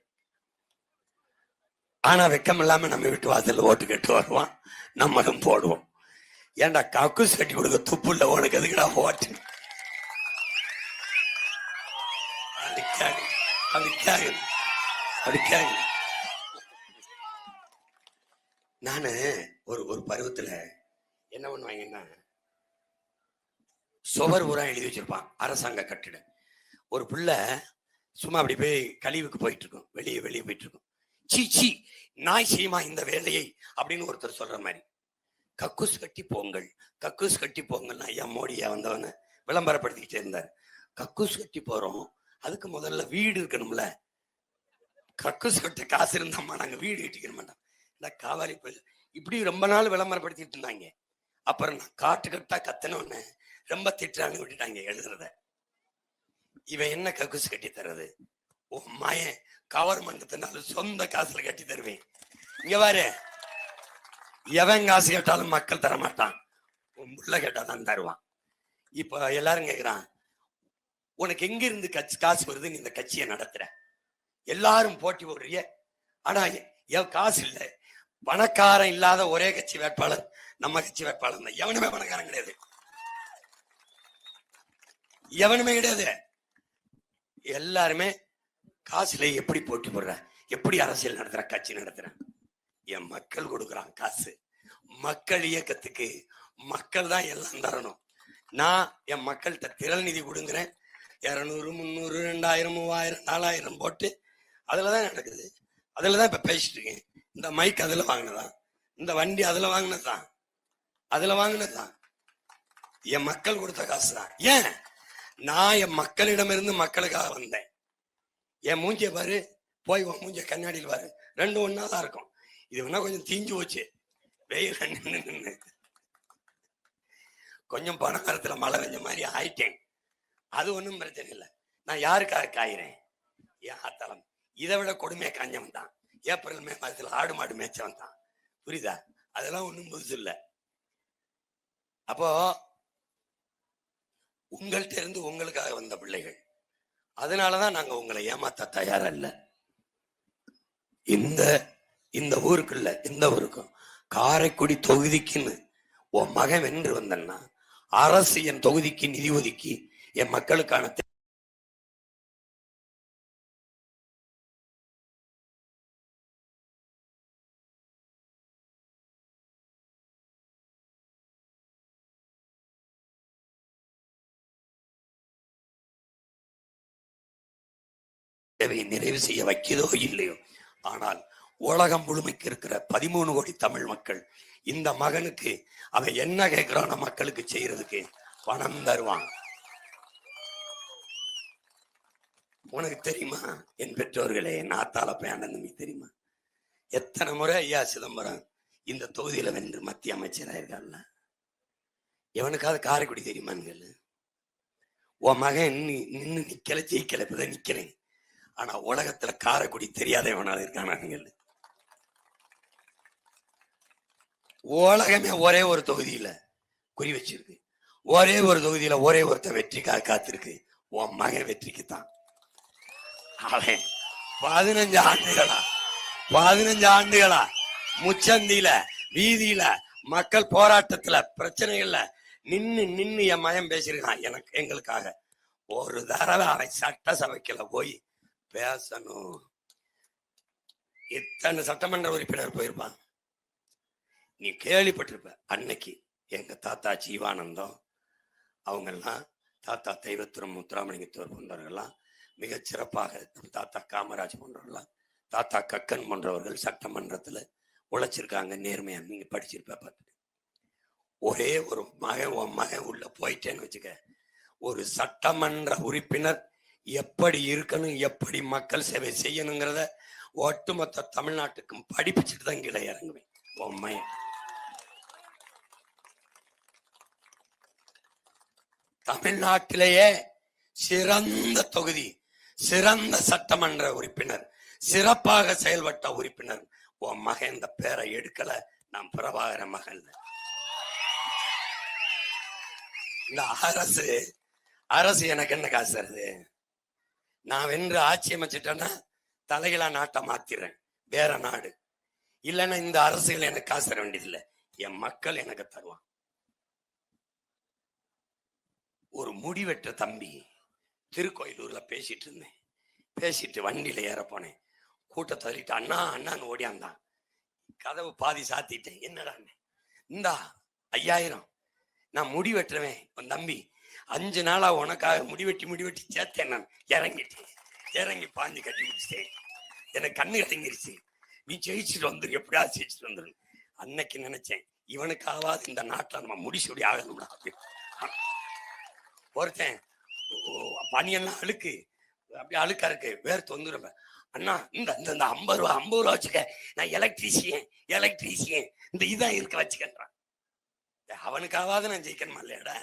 ஆனா வெக்கம் இல்லாம நம்ம வீட்டு வாசல் ஓட்டு கேட்டு வருவான், நம்மளும் போடுவோம். ஏன்டா கக்கூஸ் கட்டி கொடுக்க துப்பு இல்ல உனக்கு, எதுக்குடா ஓட்டு? நானு ஒரு பருவத்துல என்ன பண்ணுவாங்கன்னா, சுவர் பூரா எழுதி வச்சிருப்பான் அரசாங்க கட்டிடம், ஒரு பிள்ளை சும்மா அப்படி போய் கழிவுக்கு போயிட்டு இருக்கும், வெளியே போயிட்டு இருக்கும். சீ நாய் செய்யுமா இந்த வேலையை அப்படின்னு ஒருத்தர் சொல்ற மாதிரி. கக்கூஸ் கட்டி போங்கள்னா ஐயா மோடியா வந்தவன விளம்பரப்படுத்திக்கிட்டே இருந்தார். கக்கூஸ் கட்டி போறோம், அதுக்கு முதல்ல வீடு இருக்கணும்ல. கக்கூஸ் கட்ட காசு இருந்தாமா நாங்க வீடு கட்டிக்கிற மாட்டோம். இந்த காவாலி போய் இப்படி ரொம்ப நாள் விளம்பரப்படுத்திட்டு இருந்தாங்க. அப்புறம் நான் காட்டு கத்தனோன்னு ரொம்ப திட்டான்னு விட்டுட்டாங்க எழுதுறத. இவன் என்ன கக்கூஸ் கட்டி தர்றது? ஓ மாயன் கவர்மெண்ட்னால சொந்த காசுல கட்டி தருவேன். இங்க பாரு, எவன் காசு கேட்டாலும் மக்கள் தர மாட்டான், உள்ள கேட்டாதான் தருவான். இப்ப எல்லாரும் கேட்கிறான், உனக்கு எங்க இருந்து காசு வருது, நீ இந்த கட்சியை நடத்துற, எல்லாரும் போட்டி போடுறிய, ஆனா என் காசு இல்லை. பணக்காரன் இல்லாத ஒரே கட்சி வேட்பாளர் நம்ம கட்சி வேட்பாளர் தான். எவனுமே பணக்காரன் கிடையாது, எவனுமே கிடையாது. எல்லாருமே காசுல எப்படி போட்டி போடுற, எப்படி அரசியல் நடத்துற, கட்சி நடத்துற. என் மக்கள் கொடுக்குறான் காசு. மக்கள் இயக்கத்துக்கு மக்கள் தான் எல்லாம் தரணும். நான் என் மக்கள்கிட்ட திரள் நிதி கொடுங்குறேன். 200, 300, 2000, 3000, 4000 போட்டு அதுலதான் நடக்குது. அதுலதான் இப்ப பேசிட்டு இருக்கேன். இந்த மைக் அதுல வாங்கினதான், இந்த வண்டி அதுல வாங்கினதுதான், என் மக்கள் கொடுத்த காசு தான். ஏன்? நான் என் மக்களிடமிருந்து மக்களுக்காக வந்தேன். என் மூஞ்சிய பாரு, போய் உன் மூஞ்சிய கண்ணாடியில் பாரு, ரெண்டும் ஒன்னாதான் இருக்கும். இது வேணா கொஞ்சம் தீஞ்சு போச்சு வெயில் நின்று, கொஞ்சம் பணக்காரத்துல மழை பெஞ்ச மாதிரி ஆயிட்டேன். அது ஒன்றும் பிரச்சனை இல்லை. நான் யாருக்காக காயிறேன்? என் ஆத்தலம். இதை விட கொடுமையா காஞ்சவன் தான் ஏப்ரல் மே மாதத்துல ஆடு மாடு மேய்ச்சவன் தான். புரியுதா? அதெல்லாம் ஒன்றும் புதுசு இல்லை. அப்போ உங்கள்கிட்ட இருந்து உங்களுக்காக வந்த பிள்ளைகள், அதனாலதான் நாங்க உங்களை ஏமாத்த தயாரா இல்லை. இந்த ஊருக்குள்ள எந்த ஊருக்கும் காரைக்குடி தொகுதிக்குன்னு உன் மகன் வென்று வந்தன்னா, அரசு என் தொகுதிக்கு நிதி ஒதுக்கி என் மக்களுக்கான நிறைவு செய்ய வைக்கிறதோ இல்லையோ, ஆனால் உலகம் முழுமைக்கு இருக்கிற 13 கோடி தமிழ் மக்கள் இந்த மகனுக்கு அவன் என்ன கேட்கிறான மக்களுக்கு செய்யறதுக்கு பணம் தருவான். உனக்கு தெரியுமா என் பெற்றோர்களே, நாத்தால பேண்டன்னு தெரியுமா எத்தனை முறை ஐயா சிதம்பரம் இந்த தொகுதியில வென்று மத்திய அமைச்சராயிருக்கான்ல? எவனுக்காவது காரைக்குடி தெரியுமான்னு. உன் மகன் நின்று நிக்கல, ஜெயிக்கல, இப்பதான் நிக்கிறேன். ஆனா உலகத்துல காரைக்குடி தெரியாத எவனாவது இருக்கானாங்க? உலகமே ஒரே ஒரு தொகுதியில குறி வச்சிருக்கு, ஒரே ஒரு தொகுதியில ஒரே ஒருத்த வெற்றிக்காக காத்திருக்கு. உன் மகன் வெற்றிக்குத்தான். அவன் 15 ஆண்டுகளா முச்சந்தியில, வீதியில, மக்கள் போராட்டத்துல, பிரச்சனைகள்ல நின்னு என் மகன் பேசியிருக்கான் எங்களுக்காக. ஒரு தடவை அவன் சட்டசபைக்குள்ள போய் பேசணும். இத்தனை சட்டமன்ற உறுப்பினர் போயிருப்பான். நீ கேள்விப்பட்டிருப்ப. அன்னைக்கு எங்க தாத்தா ஜீவானந்தம் அவங்கெல்லாம், தாத்தா தெய்வத்திரம் முத்துராமலிங்கத்தோர் போன்றவர்கள்லாம் மிகச் சிறப்பாக, தாத்தா காமராஜ் போன்றவர்கள்லாம், தாத்தா கக்கன் போன்றவர்கள் சட்டமன்றத்துல உழைச்சிருக்காங்க நேர்மையா. நீங்க படிச்சிருப்ப. பார்த்துட்டு ஒரே ஒரு மகன் உள்ள போயிட்டேன்னு வச்சுக்க, ஒரு சட்டமன்ற உறுப்பினர் எப்படி இருக்கணும், எப்படி மக்கள் சேவை செய்யணுங்கிறத ஒட்டுமொத்த தமிழ்நாட்டுக்கும் படிப்பிச்சுட்டு தான் கீழே இறங்குவேன். உண்மையை தமிழ்நாட்டிலேயே சிறந்த தொகுதி, சிறந்த சட்டமன்ற உறுப்பினர், சிறப்பாக செயல்பட்ட உறுப்பினர் உன் மகன். இந்த பேரை எடுக்கல, நான் பிரபாகர மகன். இந்த அரசு எனக்கு என்ன காசு தருது? நான் வென்று ஆட்சி அமைச்சிட்டேன்னா தலைகளா நாட்டை மாத்திடுறேன், வேற நாடு. இல்லைன்னா இந்த அரசுகள் எனக்கு காசு தர வேண்டியதில்லை, என் மக்கள் எனக்கு தருவான். ஒரு முடிவெற்ற தம்பி திருக்கோயிலூர்ல பேசிட்டு இருந்தேன். பேசிட்டு வண்டியில ஏற போனேன். கூட்டத்தை தள்ளிட்டு அண்ணா அண்ணான்னு ஓடியாந்தான். கதவு பாதி சாத்திட்டேன். என்னடா இந்தா 5000, நான் முடி வெட்டுறவேன் உன் தம்பி, 5 நாளா உனக்காக முடிவெட்டி சேர்த்தேன். நான் இறங்கி பாஞ்சு கட்டி முடிச்சிட்டேன். எனக்கு கண்ணு இறங்கிருச்சு. நீ ஜெயிச்சுட்டு வந்துரு, எப்படியா ஜெயிச்சுட்டு வந்துரு. அன்னைக்கு நினைச்சேன், இவனுக்காவது இந்த நாட்டில் நம்ம முடிச்சுடி ஆகணும்டா. ஒருத்தன் பனியெல்லாம் அழுக்கு, அப்படியே அழுக்கா இருக்கு, வேர்த்து வந்துடுவேன். அண்ணா இந்த 50 ரூபா வச்சுக்க, நான் எலக்ட்ரீசியன் இந்த இதான் இருக்க வச்சுக்கன்றான். அவனுக்காவது நான் ஜெயிக்கணுமா இல்லையாடா?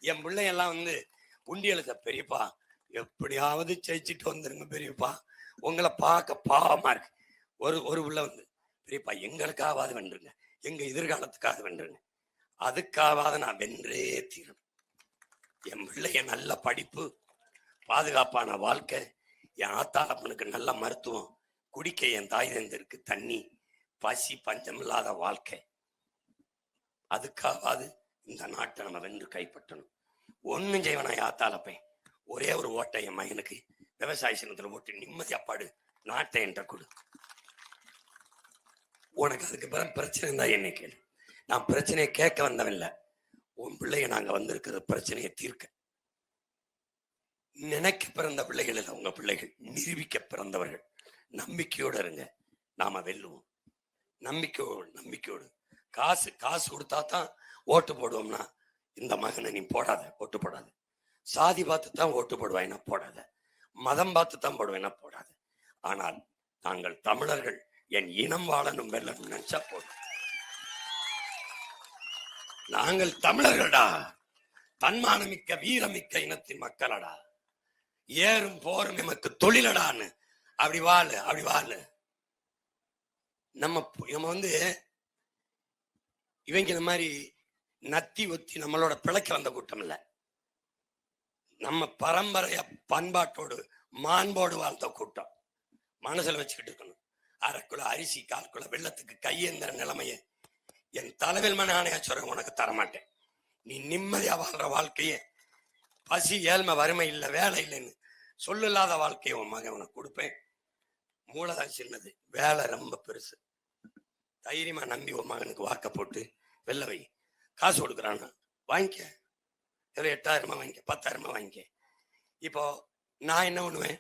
என் பிள்ளையெல்லாம் வந்து உண்டியலுக்கு, பெரியப்பா எப்படியாவது ஜெயிச்சுட்டு வந்துருங்க பெரியப்பா, உங்களை பார்க்க பாவமா இருக்கு. ஒரு உள்ள வந்து, பெரியப்பா எங்களுக்காவது வென்றுங்க, எங்க எதிர்காலத்துக்காக வென்றுங்க, அதுக்காவது நான் வென்றே தீரணும். என் பிள்ளைய நல்ல படிப்பு, பாதுகாப்பான வாழ்க்கை, என் ஆத்தாளப்பனுக்கு நல்ல மருத்துவம், குடிக்க என் தாய் தந்தருக்கு தண்ணி, பசி பஞ்சம் இல்லாத வாழ்க்கை, அதுக்காவது இந்த நாட்டை நம்ம வென்று கைப்பற்றணும். ஒன்னும் செய்வனா ஆத்தாளப்பேன், ஒரே ஒரு ஓட்டை என் மகனுக்கு விவசாய சின்னத்துல ஓட்டு நிம்மதியாப்பாடு நாட்டை என்ற கொடு. உனக்கு அதுக்கு பிறகு பிரச்சனை இருந்தா என்னை கேளு. நான் பிரச்சனையை கேட்க வந்தவில்லை, உன் பிள்ளைய நாங்க வந்திருக்கிற பிரச்சனையை தீர்க்க. நினைக்க பிறந்த பிள்ளைகள் இல்லை உங்க பிள்ளைகள், நிரூபிக்க பிறந்தவர்கள். நம்பிக்கையோடு இருங்க, நாம வெல்லுவோம். நம்பிக்கையோடு காசு கொடுத்தா தான் ஓட்டு போடுவோம்னா, இந்த மகனை நீ போடாத, ஓட்டு போடாத. சாதி பார்த்து தான் ஓட்டு போடுவாய்னா போடாத, மதம் பார்த்து தான் போடுவேன்னா போடாத. ஆனால் நாங்கள் தமிழர்கள், என் இனம் வாழணும் வெல்லணும் நினைச்சா போதும். நாங்கள் தமிழர்கள்டா, தன்மானமிக்க வீரமிக்க இனத்தின் மக்களடா, ஏறும் போரும் எமக்கு தொழிலடான்னு அப்படி வாழு. நம்ம வந்து இவங்க இந்த மாதிரி நத்தி ஒத்தி நம்மளோட பிழைக்க வந்த கூட்டம் இல்ல. நம்ம பரம்பரைய பண்பாட்டோடு மாண்போடு வாழ்ந்த கூட்டம். மனசுல வச்சுக்கிட்டு இருக்கணும். 1/2 கிலோ அரிசி 1/4 கிலோ வெள்ளத்துக்கு கையேந்திர நிலைமைய என் தலைவில் மன ஆணையா சொல்ற உனக்கு தரமாட்டேன். நீ நிம்மதியா வாழ்ற வாழ்க்கைய, பசி ஏழ்மை வறுமை இல்லை வேலை இல்லைன்னு சொல்லில்லாத வாழ்க்கையை உன் மகன் உனக்கு கொடுப்பேன். மூலதான் சின்னது, வேலை ரொம்ப பெருசு. தைரியமா நம்பி உன் மகனுக்கு வாக்க போட்டு வெள்ள வை. காசு கொடுக்குறான்னா வாங்கிக்க, 8,000 வாங்கிக்க, 10,000 வாங்கிக்க. இப்போ நான் என்ன பண்ணுவேன்,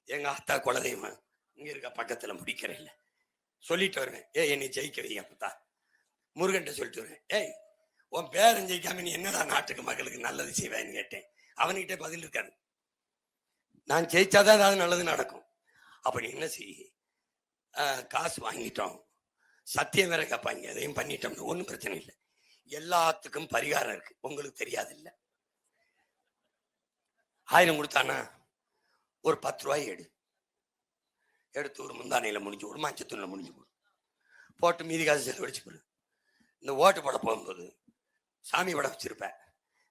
எங்க அத்தா குலதெய்வம் இங்க இருக்க பக்கத்துல முடிக்கிற இல்லை சொல்லிட்டு வருவேன், என்னை ஜெயிக்க வைங்க அப்பத்தா. முருகன்ட்ட சொல்லிட்டு வருவேன், உன் பேரன் ஜெயிக்காம நீ என்னதான் நாட்டுக்கு மக்களுக்கு நல்லது செய்வேன்னு கேட்டேன். அவன்கிட்ட பதில் இருக்காது. நான் ஜெயிச்சாதான் ஏதாவது நல்லது நடக்கும். அப்ப நீ என்ன செய்ய, காசு வாங்கிட்டோம், சத்தியம் வேற கேட்பாங்க, அதையும் பண்ணிட்டோம்னு ஒன்றும் பிரச்சனை இல்லை. எல்லாத்துக்கும் பரிகாரம் இருக்கு, உங்களுக்கு தெரியாது இல்லை. 1000 கொடுத்தானா ஒரு 10 ரூபாய் எடுத்து ஒரு முந்தானையில முடிஞ்சு விடு, மஞ்சத்தூள்ல முடிஞ்சு போட்டு மீதி காசு செலவழிச்சு போடு. இந்த ஓட்டு போட போகும்போது சாமி படம் வச்சிருப்பேன்,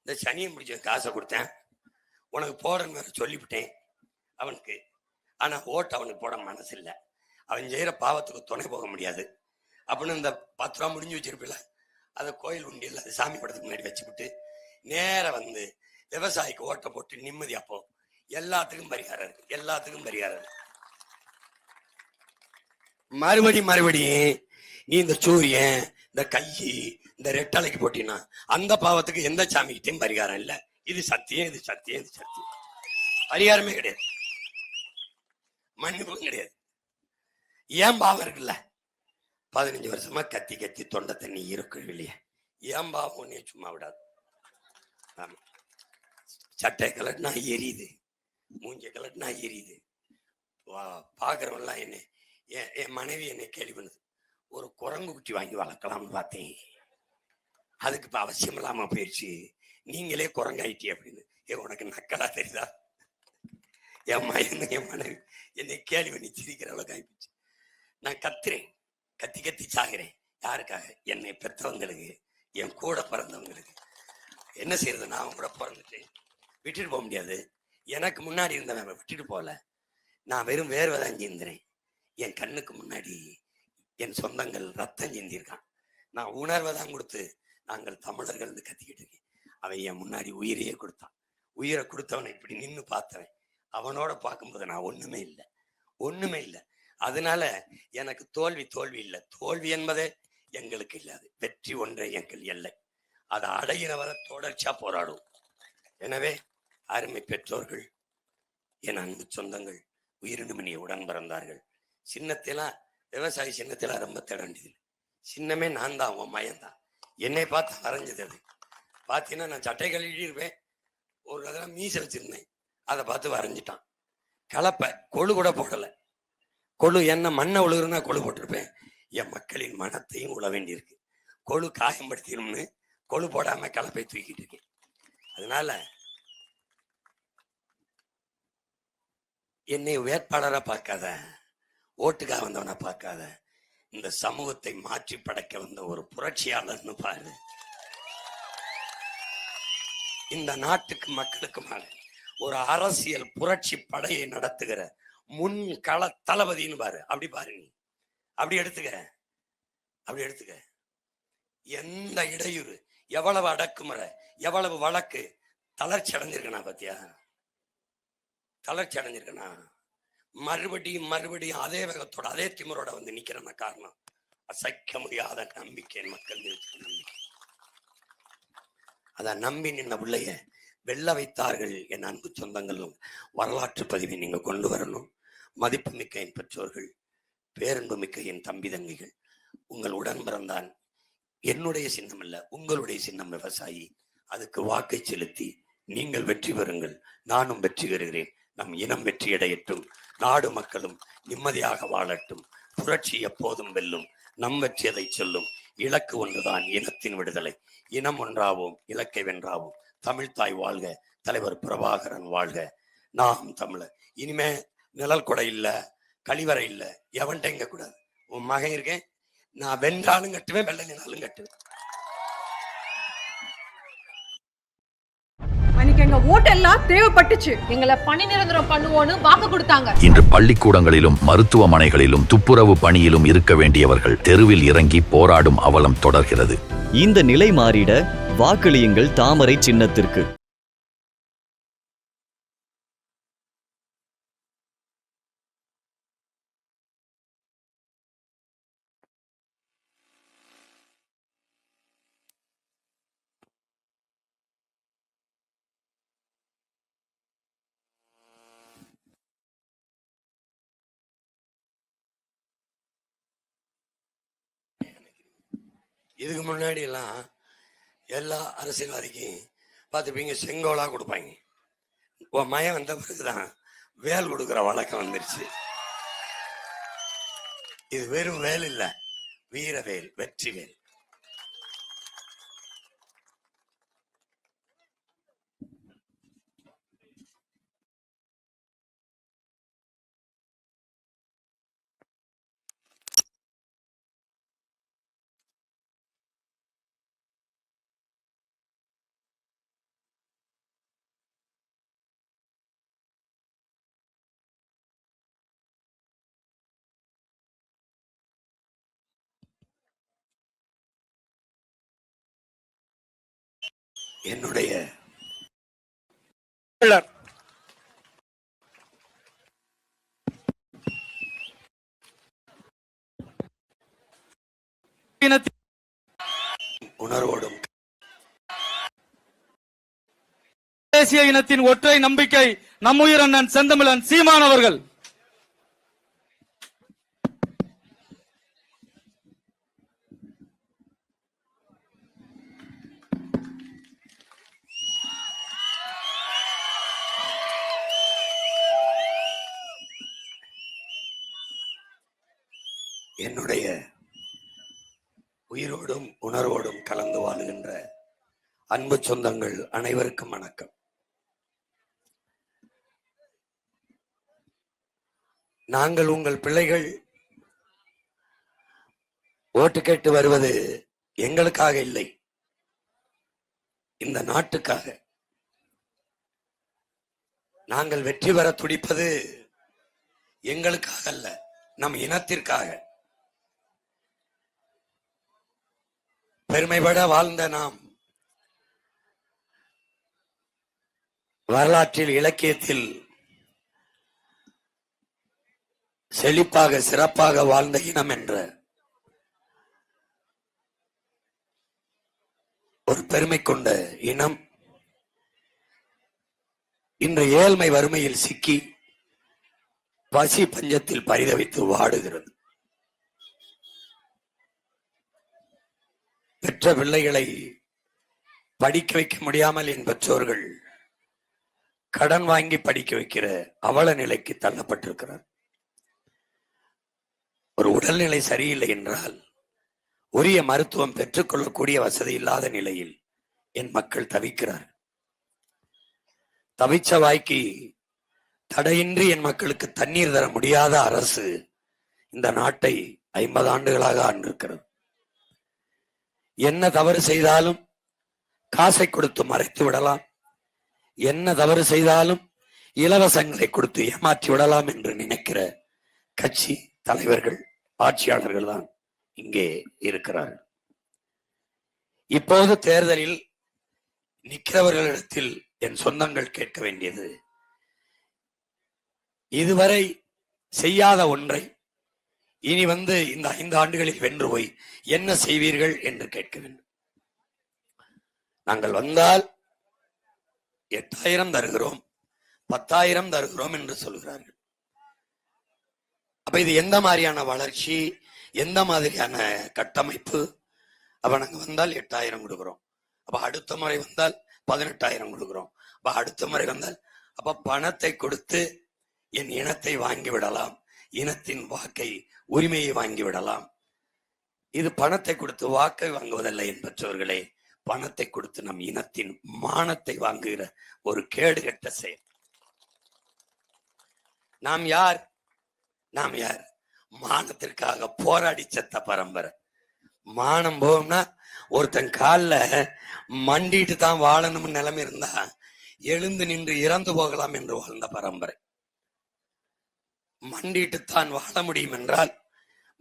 இந்த சனியை முடிச்ச காசை கொடுத்தேன் உனக்கு போடன்னு வேற சொல்லிவிட்டேன் அவனுக்கு. ஆனா ஓட்டு அவனுக்கு போட மனசு இல்லை, அவன் செய்யற பாவத்துக்கு துணை போக முடியாது அப்படின்னு இந்த 10 ரூபா முடிஞ்சு வச்சிருப்பில்ல, அதை கோயில் உண்டியல் அது சாமி படத்துக்கு முன்னாடி வச்சுக்கிட்டு நேர வந்து விவசாயிக்கு ஓட்டை போட்டு நிம்மதியா போ. எல்லாத்துக்கும் பரிகாரம் இருக்கு. மறுபடியும் நீ இந்த சூரியன், இந்த கையி, இந்த ரெட்டலைக்கு போட்டினா அந்த பாவத்துக்கு எந்த சாமிக்கிட்டையும் பரிகாரம் இல்லை. இது சத்தியம். பரிகாரமே கிடையாது, மன்னிப்பும் கிடையாது. ஏன் பாவம் இருக்குல்ல, 15 வருஷமா கத்தி தொண்டை தண்ணி இருக்கு இல்லையா, ஏன் பாவம் ஒன்னே சும்மா விடாது. சட்டை கலட்டினா எரியுது, மூஞ்ச கலட்டினா எரியுது. பாக்குறவன்லாம் என்ன, என் மனைவி என்னை கேள்வி பண்ணுது, ஒரு குரங்கு குட்டி வாங்கி வளர்க்கலாம்னு பார்த்தேன், அதுக்கு இப்ப அவசியம் இல்லாம போயிடுச்சு, நீங்களே குரங்காயிட்டி அப்படின்னு. உனக்கு நக்கலா தெரியுதா? என் மனைவி என்னை கேள்வி பண்ணி சிரிக்கிற அளவுக்கு ஆயிடுச்சு. நான் கத்துறேன், கத்தி சாகிறேன். யாருக்காக? என்னை பெற்றவங்களுக்கு, என் கூட பிறந்தவங்களுக்கு. என்ன செய்யறது, நான் கூட பிறந்துட்டேன், விட்டுட்டு போக முடியாது. எனக்கு முன்னாடி இருந்தவன் விட்டுட்டு போகல, நான் வெறும் வேர்வைதான் சிந்துறேன். என் கண்ணுக்கு முன்னாடி என் சொந்தங்கள் ரத்தம் சிந்திருக்கான். நான் உணர்வை தான் கொடுத்து நாங்கள் தமிழர்கள் கத்திக்கிட்டு இருக்கேன். அவன் என் முன்னாடி உயிரையே கொடுத்தான். உயிரை கொடுத்தவனை இப்படி நின்று பார்த்தவன், அவனோட பார்க்கும்போது நான் ஒண்ணுமே இல்லை. அதனால எனக்கு தோல்வி இல்லை. தோல்வி என்பதே எங்களுக்கு இல்லாது, வெற்றி ஒன்றே எங்கள் எல்லை. அதை அடையிற வரை தொடர்ச்சியா போராடும். எனவே அருமை பெற்றோர்கள், என் அன்பு சொந்தங்கள், உயிரினுமினிய உடன் பிறந்தார்கள், சின்னத்திலாம் விவசாய சின்னத்திலாம் ரொம்ப தேட வேண்டியது. சின்னமே நான் தான், உன் மயன்தான். என்னை பார்த்து வரைஞ்சது அது. பார்த்தீங்கன்னா நான் சட்டை கழுவிடுவேன், ஒரு அதெல்லாம் மீசை வச்சிருந்தேன், அதை பார்த்து வரைஞ்சிட்டான். கலப்பை கொழு கூட போடலை. கொழு என்ன மண்ணை உழுகுறதுனா கொழு போட்டிருப்பேன். என் மக்களின் மனத்தையும் உழ வேண்டியிருக்கு. கொழு காயம்படுத்திடும்னு கொழு போடாம கலப்பை தூக்கிட்டு இருக்கேன். அதனால என்னை வேட்பாளரை பார்க்காத, ஓட்டுக்காக வந்தவனை பார்க்காத, இந்த சமூகத்தை மாற்றி படைக்க வந்த ஒரு புரட்சியாளர்னு பாரு. இந்த நாட்டுக்கு மக்களுக்குமான ஒரு அரசியல் புரட்சி படையை நடத்துகிற முன் கள தளபதினு பாரு. அப்படி பாரு, நீ அப்படி எடுத்துக்க, அப்படி எடுத்துக்க. எந்த இடையூறு, எவ்வளவு அடக்குமுறை, எவ்வளவு வழக்கு, தளர்ச்சி அடைஞ்சிருக்கனா பத்தியா? தளர்ச்சி அடைஞ்சிருக்கனா? மறுபடியும் அதே வேகத்தோட அதே திமிரோட வந்து நிக்கிறன. காரணம் அசைக்க முடியாத நம்பிக்கை, மக்கள் நம்பிக்கை. அத நம்பி நின்ன பிள்ளைய வெல்ல வைத்தார்கள். என் அன்பு சொந்தங்களும் வரலாற்று பதிவை நீங்க கொண்டு வரணும். மதிப்பு மிக்க என் பெற்றோர்கள், பேரன்பு மிக்க என் தம்பி தங்கிகள், உங்கள் உடன் பிறந்தான். என்னுடைய சின்னம் அல்ல, உங்களுடைய சின்னம் விவசாயி. அதுக்கு வாக்கை செலுத்தி நீங்கள் வெற்றி பெறுங்கள், நானும் வெற்றி பெறுகிறேன். நம் இனம் வெற்றியடையட்டும், நாடு மக்களும் நிம்மதியாக வாழட்டும். புரட்சி எப்போதும் வெல்லும், நம் வெற்றியதை சொல்லும். இலக்கு ஒன்றுதான், இனத்தின் விடுதலை. இனம் ஒன்றாவோம், இலக்கை வென்றாவோம். தமிழ்தாய் வாழ்க, தலைவர் பிரபாகரன் வாழ்க. நாம் தமிழர். இனிமே நிழல் கொடை இல்ல, கழிவறை இல்ல, எவன்ட்ட இங்க கூடாது. உன் மகன் இருக்கேன், நான் வென்றாலும் கட்டுவேன், வெள்ள நினாலும் கட்டுவேன். எங்க ஓட்டெல்லாம் தேவைப்பட்டுச்சு, எங்களை பணி நிரந்தரம் பண்ணுவோன்னு வாக்கு கொடுத்தாங்க. இன்று பள்ளிக்கூடங்களிலும் மருத்துவமனைகளிலும் துப்புரவு பணியிலும் இருக்க வேண்டியவர்கள் தெருவில் இறங்கி போராடும் அவலம் தொடர்கிறது. இந்த நிலை மாறிட வாக்களியுங்கள் தாமரை சின்னத்திற்கு. இதுக்கு முன்னாடி எல்லாம் எல்லா அரசியல்வாதிக்கும் பார்த்துப்பீங்க, செங்கோலா கொடுப்பாங்க. உன் மயம் வந்த பிறகுதான் வேல் கொடுக்குற வழக்கம் வந்துருச்சு. இது வெறும் வேல் இல்ல, வீரவேல், வெற்றி வேல். என்னுடைய உணர்வோடும் தேசிய இனத்தின் ஒற்றை நம்பிக்கை நம்முயிர் அண்ணன் செந்தமிழன் சீமான் அவர்கள். என்னுடைய உயிரோடும் உணர்வோடும் கலந்து வாழுகின்ற அன்பு சொந்தங்கள் அனைவருக்கும் வணக்கம். நாங்கள் உங்கள் பிள்ளைகள் ஓட்டு கேட்டு வருவது எங்களுக்காக இல்லை, இந்த நாட்டுக்காக. நாங்கள் வெற்றி பெற துடிப்பது எங்களுக்காக அல்ல, நம் இனத்திற்காக. பெருமைப்பட வாழ்ந்த நாம் வரலாற்றில், இலக்கியத்தில் செழிப்பாக சிறப்பாக வாழ்ந்த இனம் என்ற ஒரு பெருமை கொண்ட இனம் இன்று ஏழ்மை வறுமையில் சிக்கி பசி பஞ்சத்தில் பரிதவித்து வாடுகிறது. பெற்ற பிள்ளைகளை படிக்க வைக்க முடியாமல் என் பெற்றோர்கள் கடன் வாங்கி படிக்க வைக்கிற அவல நிலைக்கு தள்ளப்பட்டிருக்கிறார். ஒரு உடல்நிலை சரியில்லை என்றால் உரிய மருத்துவம் பெற்றுக்கொள்ளக்கூடிய வசதி இல்லாத நிலையில் என் மக்கள் தவிக்கிறார். தவிச்ச வாய்க்கு தடையின்றி என் மக்களுக்கு தண்ணீர் தர முடியாத அரசு இந்த நாட்டை 50 ஆண்டுகளாக ஆண்டிருக்கிறது. என்ன தவறு செய்தாலும் காசை கொடுத்து மறைத்து விடலாம், என்ன தவறு செய்தாலும் இலவசங்களை கொடுத்து ஏமாற்றி விடலாம் என்று நினைக்கிற கட்சி தலைவர்கள், ஆட்சியாளர்கள் தான் இங்கே இருக்கிறார்கள். இப்போது தேர்தலில் நிற்கிறவர்களிடத்தில் என் சொந்தங்கள் கேட்க வேண்டியது, இதுவரை செய்யாத ஒன்றை இனி இந்த 5 ஆண்டுகளில் வென்று போய் என்ன செய்வீர்கள் என்று கேட்க வேண்டும். நாங்கள் வந்தால் 8000 தருகிறோம், 10,000 தருகிறோம் என்று சொல்கிறார்கள். அப்ப இது எந்த மாதிரியான வளர்ச்சி, எந்த மாதிரியான கட்டமைப்பு? அப்ப நாங்க வந்தால் 8,000 கொடுக்கிறோம், அப்ப அடுத்த முறை வந்தால் 18,000 கொடுக்கிறோம், அப்ப அடுத்த முறை வந்தால், அப்ப பணத்தை கொடுத்து என் இனத்தை வாங்கி விடலாம், இனத்தின் வாக்கை உரிமையை வாங்கி விடலாம். இது பணத்தை கொடுத்து வாக்கை வாங்குவதல்ல என் பெற்றோர்களே, பணத்தை கொடுத்து நம் இனத்தின் மானத்தை வாங்குகிற ஒரு கேடுகட்ட செயல். நாம் யார்? மானத்திற்காக போராடி செத்த பரம்பரை. மானம் போகும்னா ஒருத்தன் காலில் மண்டிட்டு தான் வாழணும்னு நிலைமை இருந்தா எழுந்து நின்று இறந்து போகலாம் என்று வாழ்ந்த பரம்பரை. மண்டிட்டுத்தான் வாழ முடியும் என்றால்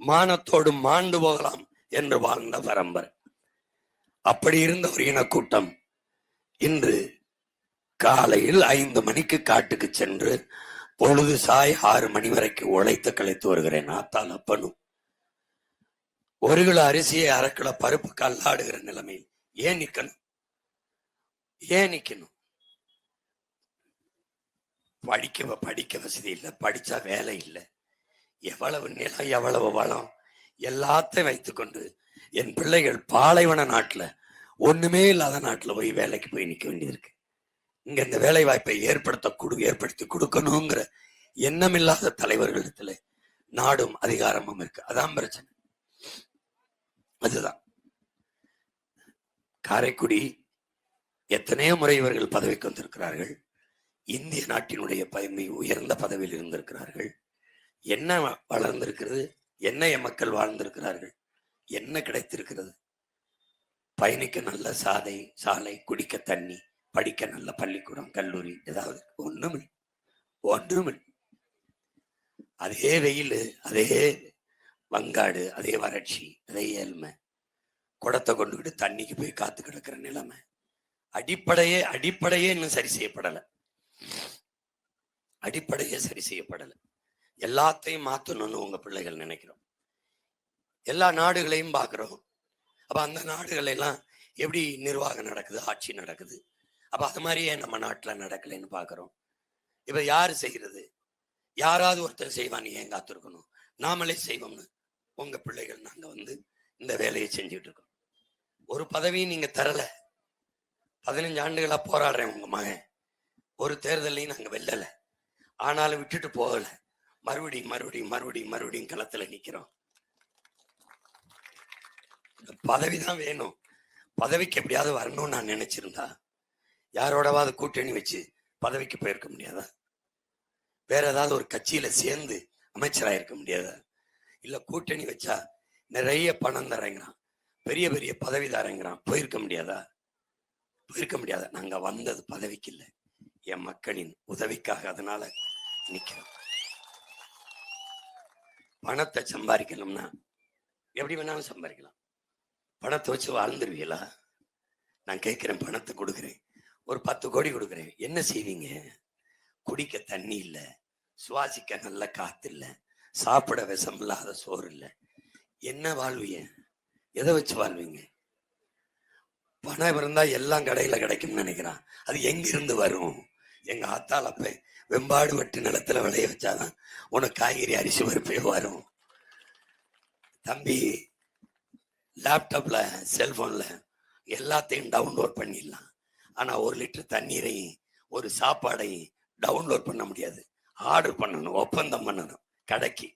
மானத்தோடு மாண்டு போகலாம் என்று வாழ்ந்த பரம்பரை. அப்படி இருந்த ஒரு இனக்கூட்டம் இன்று காலையில் 5 மணிக்கு காட்டுக்கு சென்று பொழுது சாய் 6 மணி வரைக்கும் உழைத்து கலைத்து வருகிறேன். ஆத்தால் அப்பனும் 1 கிலோ அரிசியை 1/2 கிலோ பருப்பு கல்லாடுகிற நிலைமையில் ஏன் நிக்கணும்? படிக்க வசதி இல்லை, படிச்சா வேலை இல்லை. எவ்வளவு நிலம், எவ்வளவு வளம், எல்லாத்தையும் வைத்துக்கொண்டு என் பிள்ளைகள் பாலைவன நாட்டுல, ஒண்ணுமே இல்லாத நாட்டுல போய் வேலைக்கு போய் நிக்க வேண்டியது இருக்கு. இங்க இந்த வேலை வாய்ப்பை ஏற்படுத்தி கொடுக்கணுங்கிற எண்ணம் இல்லாத தலைவர்களிடத்துல நாடும் அதிகாரமும் இருக்கு. அதான் பிரச்சனை. அதுதான் காரைக்குடி எத்தனையோ முறை இவர்கள் பதவிக்கு வந்திருக்கிறார்கள். இந்திய நாட்டினுடைய உயர்ந்த பதவியில் இருந்திருக்கிறார்கள். என்ன வளர்ந்திருக்கிறது? என்ன என் மக்கள் வாழ்ந்திருக்கிறார்கள்? என்ன கிடைத்திருக்கிறது? பயணிக்க நல்ல சாலை, குடிக்க தண்ணி, படிக்க நல்ல பள்ளிக்கூடம், கல்லூரி, ஏதாவது ஒன்றுமில்லை. அதே வெயில், அதே வங்காடு, அதே வறட்சி, அதே ஏழ்மை, குடத்தை கொண்டுகிட்டு தண்ணிக்கு போய் காத்து கிடக்கிற நிலைமை. அடிப்படையே இன்னும் சரி செய்யப்படலை. எல்லாத்தையும் மாத்தணும்னு உங்க பிள்ளைகள் நினைக்கிறோம். எல்லா நாடுகளையும் பார்க்கிறோம். அப்ப அந்த நாடுகள் எல்லாம் எப்படி நிர்வாகம் நடக்குது, ஆட்சி நடக்குது. அப்ப அது மாதிரியே நம்ம நாட்டுல நடக்கலைன்னு பாக்குறோம். இப்ப யாரு செய்யறது? யாராவது ஒருத்தர் செய்வான், ஏன் காத்திருக்கணும்? நாமளே செய்வோம்னு உங்க பிள்ளைகள் நாங்க இந்த வேலையை செஞ்சுட்டு இருக்கோம். ஒரு பதவியும் நீங்க தரல. 15 ஆண்டுகளா போராடுறேன் உங்க மகன். ஒரு தேர்தலையும் நாங்க வெல்லல, ஆனாலும் விட்டுட்டு போகல. மறுபடியும் களத்துல நிக்கிறோம். பதவிதான் வேணும். பதவிக்கு எப்படியாவது வரணும்னு நான் நினைச்சிருந்தா யாரோடவாது கூட்டணி வச்சு பதவிக்கு போயிருக்க முடியாதா? வேற ஏதாவது ஒரு கட்சியில சேர்ந்து அமைச்சராயிருக்க முடியாதா? இல்ல கூட்டணி வச்சா நிறைய பணம் தரங்கிறான், பெரிய பதவி தரங்கிறான், போயிருக்க முடியாதா? நாங்க வந்தது பதவிக்கு இல்லை, என் மக்களின் உதவிக்காக. அதனால நிக்கிறோம். பணத்தை சம்பாதிக்கணும்னா எப்படி வேணாலும் சம்பாதிக்கலாம். பணத்தை வச்சு வாழ்ந்துருவீங்களா? நான் கேட்கிறேன், பணத்தை கொடுக்குறேன், ஒரு 10 கோடி கொடுக்குறேன், என்ன செய்வீங்க? குடிக்க தண்ணி இல்லை, சுவாசிக்க நல்ல காத்து இல்லை, சாப்பிட விஷம் இல்லாத சோறு இல்லை, என்ன வாழ்வீங்க? எதை வச்சு வாழ்வீங்க? பணம் இருந்தா எல்லாம் கடையில கிடைக்கும்னு நினைக்கிறான். அது எங்கிருந்து வரும்? எங்க ஆத்தால அப்ப வெம்பாடு வெட்டு நிலத்துல விளைய வச்சாதான் உனக்கு காய்கறி அரிசி பருப்பே வரும். தம்பி லேப்டாப்ல செல்போன்ல எல்லாத்தையும் டவுன்லோட் பண்ணிடலாம். ஆனா 1 லிட்டர் தண்ணீரையும் ஒரு சாப்பாடையும் டவுன்லோட் பண்ண முடியாது. ஆர்டர் பண்ணணும், ஒப்பந்தம் பண்ணணும், கடைக்கு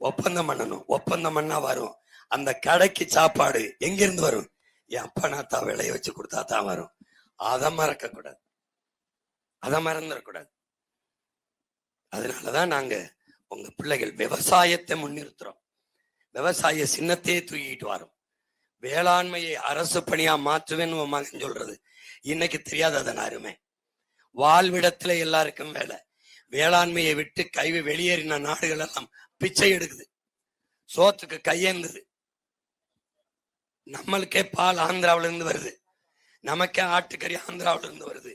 ஒப்பந்தம் பண்ணணும். ஒப்பந்தம் பண்ணா வரும். அந்த கடைக்கு சாப்பாடு எங்கிருந்து வரும்? என் அப்பா நாத்தா விளைய வச்சு கொடுத்தா தான் வரும். அதை மறக்க கூடாது, அதை மறந்துடக்கூடாது. அதனாலதான் நாங்க உங்க பிள்ளைகள் விவசாயத்தை முன்னிறுத்துறோம். விவசாய சின்னத்தையே தூக்கிட்டு வரோம். வேளாண்மையை அரசு பணியா மாற்றுவேன்னு உன் மகன் சொல்றது இன்னைக்கு தெரியாது அதன் அருமை. வாழ்விடத்துல எல்லாருக்கும் வேலை. வேளாண்மையை விட்டு கைவி வெளியேறின நாடுகள் எல்லாம் பிச்சை எடுக்குது, சோத்துக்கு கையேந்துது. நம்மளுக்கே பால் ஆந்திராவில இருந்து வருது, நமக்கே ஆட்டுக்கறி ஆந்திராவில இருந்து வருது,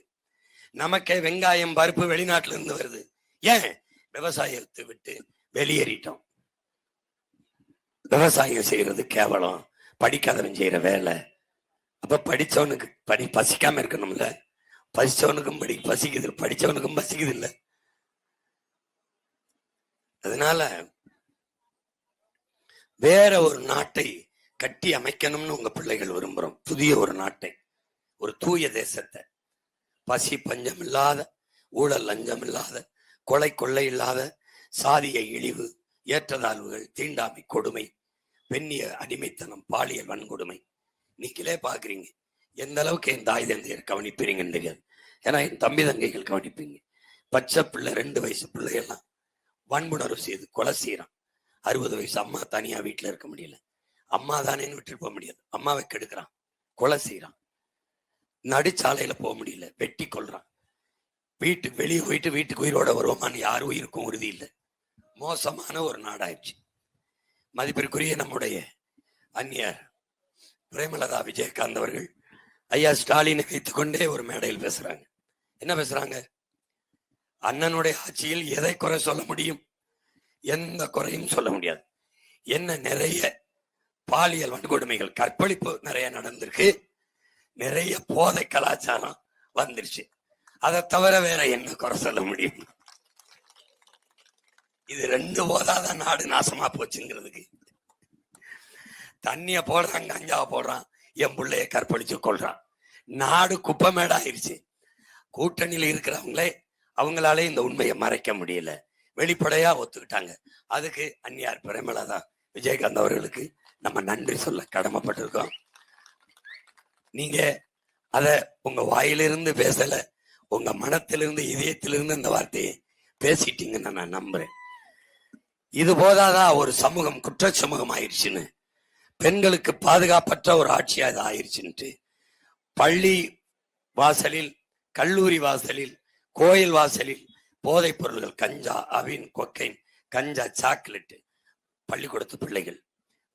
நமக்கே வெங்காயம் பருப்பு வெளிநாட்டுல இருந்து வருது. ஏன்? விவசாயத்தை விட்டு வெளியேறிட்டோம். விவசாயம் செய்யறது கேவலம், படிக்காதவன் செய்யற வேலை. அப்ப படிச்சவனுக்கு பசிக்காம இருக்கணும்ல. பசிச்சவனுக்கும் பசிக்குது, படிச்சவனுக்கும் பசிக்குது இல்ல. அதனால வேற ஒரு நாட்டை கட்டி அமைக்கணும்னு உங்க பிள்ளைகள் விரும்புறோம். புதிய ஒரு நாட்டை, ஒரு தூய தேசத்தை, பசி பஞ்சம் இல்லாத, ஊழல் லஞ்சம் இல்லாத, கொலை கொள்ளை இல்லாத, சாதிய இழிவு, ஏற்றத்தாழ்வுகள், தீண்டாமை, கொடுமை, பெண்ணிய அடிமைத்தனம், பாலியல் வன்கொடுமை. நீங்களே பாக்குறீங்க எந்த அளவுக்கு என் தாய் தந்தையர் கவனிப்பீங்கன்னு தெரியாது. ஏன்னா என் தம்பி தங்கைகள் கவனிப்பீங்க. பச்சை பிள்ளை 2 வயசு பிள்ளைகள்லாம் வன்புணர்வு செய்து கொலை செய்யறான். 60 வயசு அம்மா தனியா வீட்டுல இருக்க முடியல, அம்மா தானேன்னு விட்டு போக முடியாது, அம்மாவை கெடுக்கிறான், கொலை செய்யறான். நடுச்சாலையில போக முடியல, வெட்டி கொள்றான். வீட்டுக்கு வெளியே போயிட்டு வீட்டுக்கு உயிரோட வருவோமான்னு யாரும் உயிருக்கும் உறுதி இல்லை. மோசமான ஒரு நாடாயிடுச்சு. மதிப்பிற்குரிய நம்முடைய அந்நியர் பிரேமலதா விஜயகாந்த் அவர்கள் ஐயா ஸ்டாலினை வைத்துக் கொண்டே ஒரு மேடையில் பேசுறாங்க. என்ன பேசுறாங்க? அண்ணனுடைய ஆட்சியில் எதை குறை சொல்ல முடியும்? எந்த குறையும் சொல்ல முடியாது. என்ன நிறைய பாலியல் வன்கொடுமைகள், கற்பழிப்பு நிறைய நடந்திருக்கு, நிறைய போதை கலாச்சாரம் வந்துருச்சு. அதை தவிர வேற என்ன குறை சொல்ல முடியும்? இது 2 போதாதான் நாடு நாசமா போச்சுங்கிறதுக்கு. தண்ணிய போடுறான், கஞ்சாவை போடுறான், என் பிள்ளைய கற்பழிச்சு கொள்றான். நாடு குப்பமேடாயிருச்சு. கூட்டணியில் இருக்கிறவங்களே அவங்களாலே இந்த உண்மையை மறைக்க முடியல, வெளிப்படையா ஒத்துக்கிட்டாங்க. அதுக்கு அந்நியார் பிரேமலதா விஜயகாந்த் அவர்களுக்கு நம்ம நன்றி சொல்ல கடமைப்பட்டிருக்கோம். நீங்க அத உங்க வாயிலிருந்து பேசல, உங்க மனத்திலிருந்து இதயத்திலிருந்து அந்த வார்த்தையை பேசிட்டீங்கன்னு நான் நம்புறேன். இது போதாதான் ஒரு சமூகம் குற்ற சமூகம் ஆயிடுச்சுன்னு, பெண்களுக்கு பாதுகாப்பற்ற ஒரு ஆட்சியா இது ஆயிடுச்சுன்ட்டு பள்ளி வாசலில், கல்லூரி வாசலில், கோயில் வாசலில் போதைப் பொருள்கள், கஞ்சா, அவின், கொக்கைன், கஞ்சா, சாக்லேட்டு. பள்ளிக்கூடத்து பிள்ளைகள்,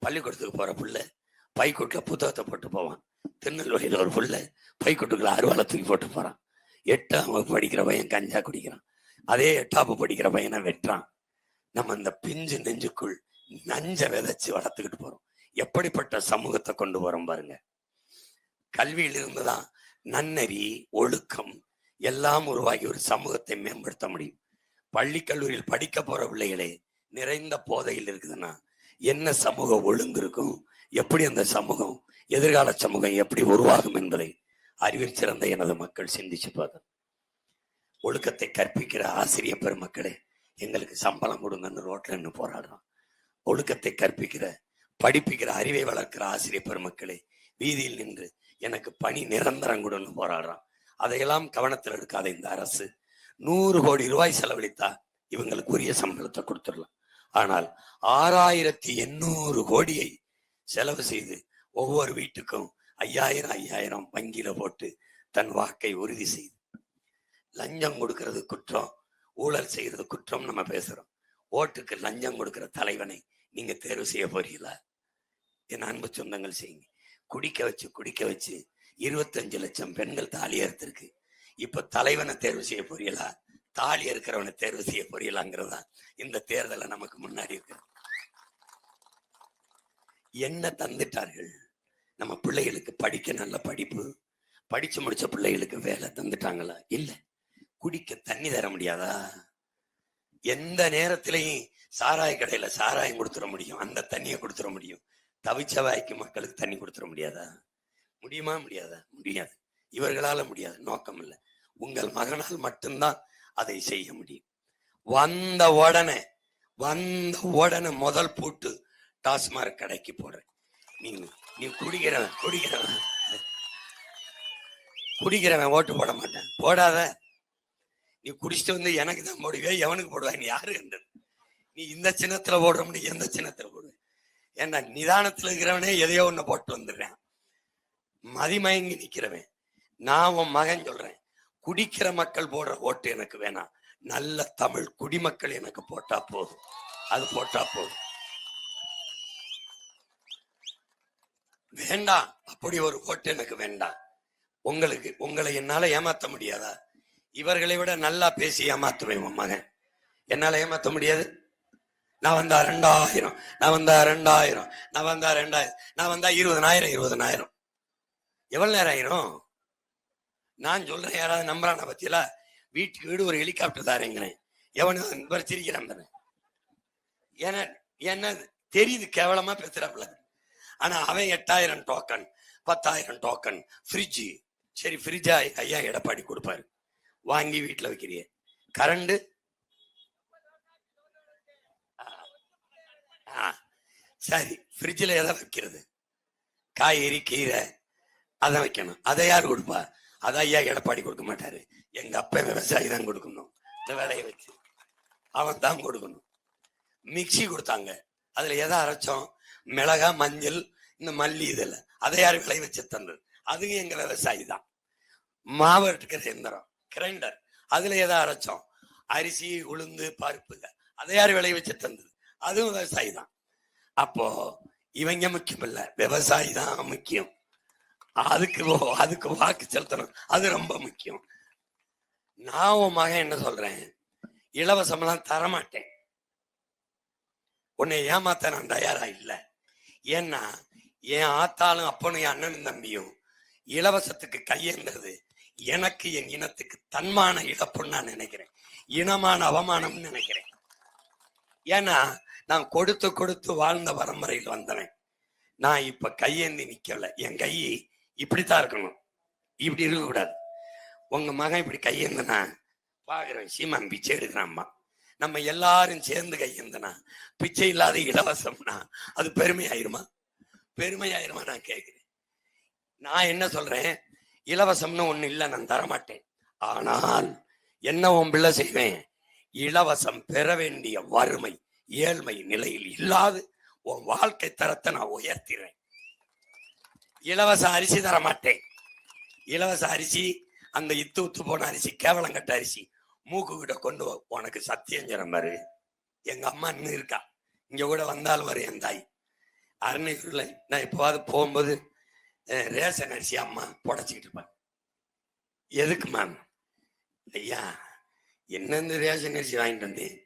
பள்ளிக்கூடத்துக்கு போற பிள்ளை பைக்கூட்டுல புத்தகத்தை போட்டு போவான். திருநெல்வேலியில ஒரு பிள்ளை பைக்கூட்டுக்குள்ள அருவாளை தூக்கி போட்டு போறான். 8ஆம் வகுப்பு படிக்கிற பையன் கஞ்சா குடிக்கிறான், அதே 8ஆம் படிக்கிற பையனை வெட்டுறான். நம்ம இந்த பிஞ்சு நெஞ்சுக்குள் நஞ்ச விதைச்சு வளர்த்துக்கிட்டு போறோம். எப்படிப்பட்ட சமூகத்தை கொண்டு வரோம் பாருங்க. கல்வியில் இருந்துதான் நன்னறி, ஒழுக்கம் எல்லாம் உருவாகி ஒரு சமூகத்தை மேம்படுத்த முடியும். பள்ளி கல்லூரியில் படிக்க போற பிள்ளைகளே நிறைந்த போதையில் இருக்குதுன்னா என்ன சமூக ஒழுங்கு இருக்கும்? எப்படி அந்த சமூகம், எதிர்கால சமூகம் எப்படி உருவாகும் என்பதை அறிவில் சிறந்த எனது மக்கள் சிந்திச்சு பார்க்க. ஒழுக்கத்தை கற்பிக்கிற ஆசிரியர் பெருமக்களே, எங்களுக்கு சம்பளம் கொடுங்கன்னு ரோட்ல நின்று போராடுறோம். ஒழுக்கத்தை கற்பிக்கிற, படிப்பிக்கிற, அறிவை வளர்க்கிற ஆசிரியர் பெருமக்களே, வீதியில் நின்று எனக்கு பணி நிரந்தரம் கொடுன்னு போராடுறான். அதையெல்லாம் கவனத்தில் எடுக்காத இந்த அரசு 100 கோடி ரூபாய் செலவழித்தா இவங்களுக்கு உரிய சம்பளத்தை கொடுத்துடலாம். ஆனால் 6800 கோடியை செலவு செய்து ஒவ்வொரு வீட்டுக்கும் 5000 வங்கியில போட்டு தன் வாக்கை உறுதி செய்து, லஞ்சம் கொடுக்கிறது குற்றம், ஊழல் செய்யறது குற்றம் நம்ம பேசுறோம். ஓட்டுக்கு லஞ்சம் கொடுக்கிற தலைவனை நீங்க தேர்வு செய்ய போறீங்களா? என் அன்பு சொந்தங்கள் செய்யுங்க. குடிக்க வச்சு 25 லட்சம் பெண்கள் தாலி அறுத்திருக்கு. இப்ப தலைவனை தேர்வு செய்ய போறீங்களா, தாலி இருக்கிறவனை தேர்வு செய்ய போறீங்களாங்கிறதா இந்த தேர்தலை நமக்கு முன்னாடி இருக்கு. என்ன தந்துட்டார்கள்? நம்ம பிள்ளைகளுக்கு படிக்க நல்ல படிப்பு, படிச்சு முடிச்ச பிள்ளைகளுக்கு வேலை தந்துட்டாங்களா? இல்ல. குடிக்க தண்ணி தர முடியாதா? எந்த நேரத்திலையும் சாராய கடையில சாராயம் கொடுத்துட முடியும், அந்த தண்ணியை கொடுத்துட முடியும். தவிச்ச வாய்க்கு மக்களுக்கு தண்ணி கொடுத்துட முடியாதா? முடியுமா? முடியாதா? முடியாது. இவர்களால முடியாது, நோக்கம் இல்லை. உங்கள் மகனால் மட்டும்தான் அதை செய்ய முடியும். வந்த உடனே முதல் பூட்டு டாஸ்மாக் கடைக்கு போடுறேன். நீ குடிக்கிறவன் ஓட்டு போட மாட்டேன். போடாத. நீ குடிச்சிட்டு வந்து எனக்கு தான் போடுவே, எவனுக்கு போடுவா? நீ யாரு என்றது? நீ இந்த சின்னத்துல போடுற முடியும், எந்த சின்னத்துல போடுவேன்? ஏன்னா நிதானத்துல இருக்கிறவனே எதையோ ஒண்ணு போட்டு வந்துடுறேன். மதிமயங்கி நிக்கிறவன். நான் உன் மகன் சொல்றேன், குடிக்கிற மக்கள் போடுற ஓட்டு எனக்கு வேணாம். நல்ல தமிழ் குடிமக்கள் எனக்கு போட்டா போதும். அது போட்டா போதும். வேண்டாம், அப்படி ஒரு ஓட்டு எனக்கு வேண்டாம். உங்களை என்னால ஏமாத்த முடியாதா? இவர்களை விட நல்லா பேசி ஏமாத்துவேன் உன் மகன். என்னால ஏமாத்த முடியாது. நான் வந்தா 2000, நான் வந்தா 2000, நான் வந்தா 2000, நான் வந்தா 20,000. எவ்வளவு நேரம் ஆயிரும்? நான் சொல்றேன், யாராவது நம்புறான பத்தியில? வீட்டுக்கு வீடு ஒரு ஹெலிகாப்டர் தாரேங்கிறேன். எவனு சிரிக்கிறான். ஏன்னா என்ன தெரியுது, கேவலமா பேசுறாப்புல. ஆனா அவன் 8000 டோக்கன், 10,000 டோக்கன், ஃப்ரிட்ஜ். சரி, ஃப்ரிட்ஜா ஐயா எடப்பாடி கொடுப்பாரு, வாங்கி வீட்டுல வைக்கிறிய. கரண்ட் சரி, ஃப்ரிட்ஜில் எதை வைக்கிறது? காய்கறி கீரை அதை வைக்கணும். அதை யார் கொடுப்பா? அதை ஐயா எடப்பாடி கொடுக்க மாட்டாரு. எங்க அப்பா விவசாயி தான் கொடுக்கணும். இந்த வேலையை வச்சு அவன் தான் கொடுக்கணும். மிக்சி கொடுத்தாங்க, அதுல எதை அரைச்சோம்? மிளகா, மஞ்சள், இந்த மல்லி, இதில் அதை யார் விளை வச்சு தந்தது? அதுவும் எங்க விவசாயி தான். மாவு எடுக்கிற எந்திரம், கிரைண்டர், அதுல எதை அரைச்சோம்? அரிசி, உளுந்து, பருப்புங்க, அதை யார் விளை வச்சு தந்தது? அதுவும் விவசாயி தான். அப்போ இவங்க முக்கியம் இல்ல, விவசாயி தான் முக்கியம். அதுக்கு வாக்கு செலுத்தணும், அது ரொம்ப முக்கியம். நான் உன் மகன் என்ன சொல்றேன், இலவசம்லாம் தரமாட்டேன். உன்னை ஏமாத்த நான் தயாரா இல்லை. ஏன்னா என் ஆத்தாலும் அப்பனும் என் அண்ணனும் தம்பியும் இலவசத்துக்கு கையேந்தது எனக்கு, என் இனத்துக்கு தன்மான இழப்புன்னு நான் நினைக்கிறேன், இனமான அவமானம்னு நினைக்கிறேன். ஏன்னா நான் கொடுத்து வாழ்ந்த பரம்பரையில் வந்தவன். நான் இப்ப கையேந்தி நிக்கல. என் கை இப்படித்தான் இருக்கணும், இப்படி இருக்க கூடாது. உங்க மகன் இப்படி கையேந்தனா பாக்குறேன், சீமான் பிச்சை எடுக்கிறான்மா. நம்ம எல்லாரும் சேர்ந்து கையேந்தனா, பிச்சை இல்லாத இலவசம்னா அது பெருமையாயிருமா? பெருமையாயிருமா? நான் கேட்கிறேன். நான் என்ன சொல்றேன், இலவசம்னு ஒண்ணு இல்லை, நான் தரமாட்டேன். ஆனால் என்ன உன் பிள்ளை செய்வேன், இலவசம் பெற வேண்டிய வறுமை, ஏழ்மை நிலையில் இல்லாது உன் வாழ்க்கை தரத்தை நான் உயர்த்திறேன். இலவச அரிசி தர மாட்டேன். இலவச அரிசி, அந்த இத்து போன அரிசி, கேவலங்கட்ட அரிசி மூக்கு கிட்ட கொண்டு உனக்கு சத்தியம் பாரு. எங்க அம்மா இன்னும் இருக்கா, இங்க கூட வந்தாலும் வரும் என் தாய். அரணைக்குள்ள நான் இப்போவாது போகும்போது ரேஷன் அரிசி அம்மா புடச்சிக்கிட்டு இருப்பாங்க. எதுக்கு மேம்? ஐயா, என்னென்ன ரேஷன் அரிசி வாங்கிட்டு வந்தேன்,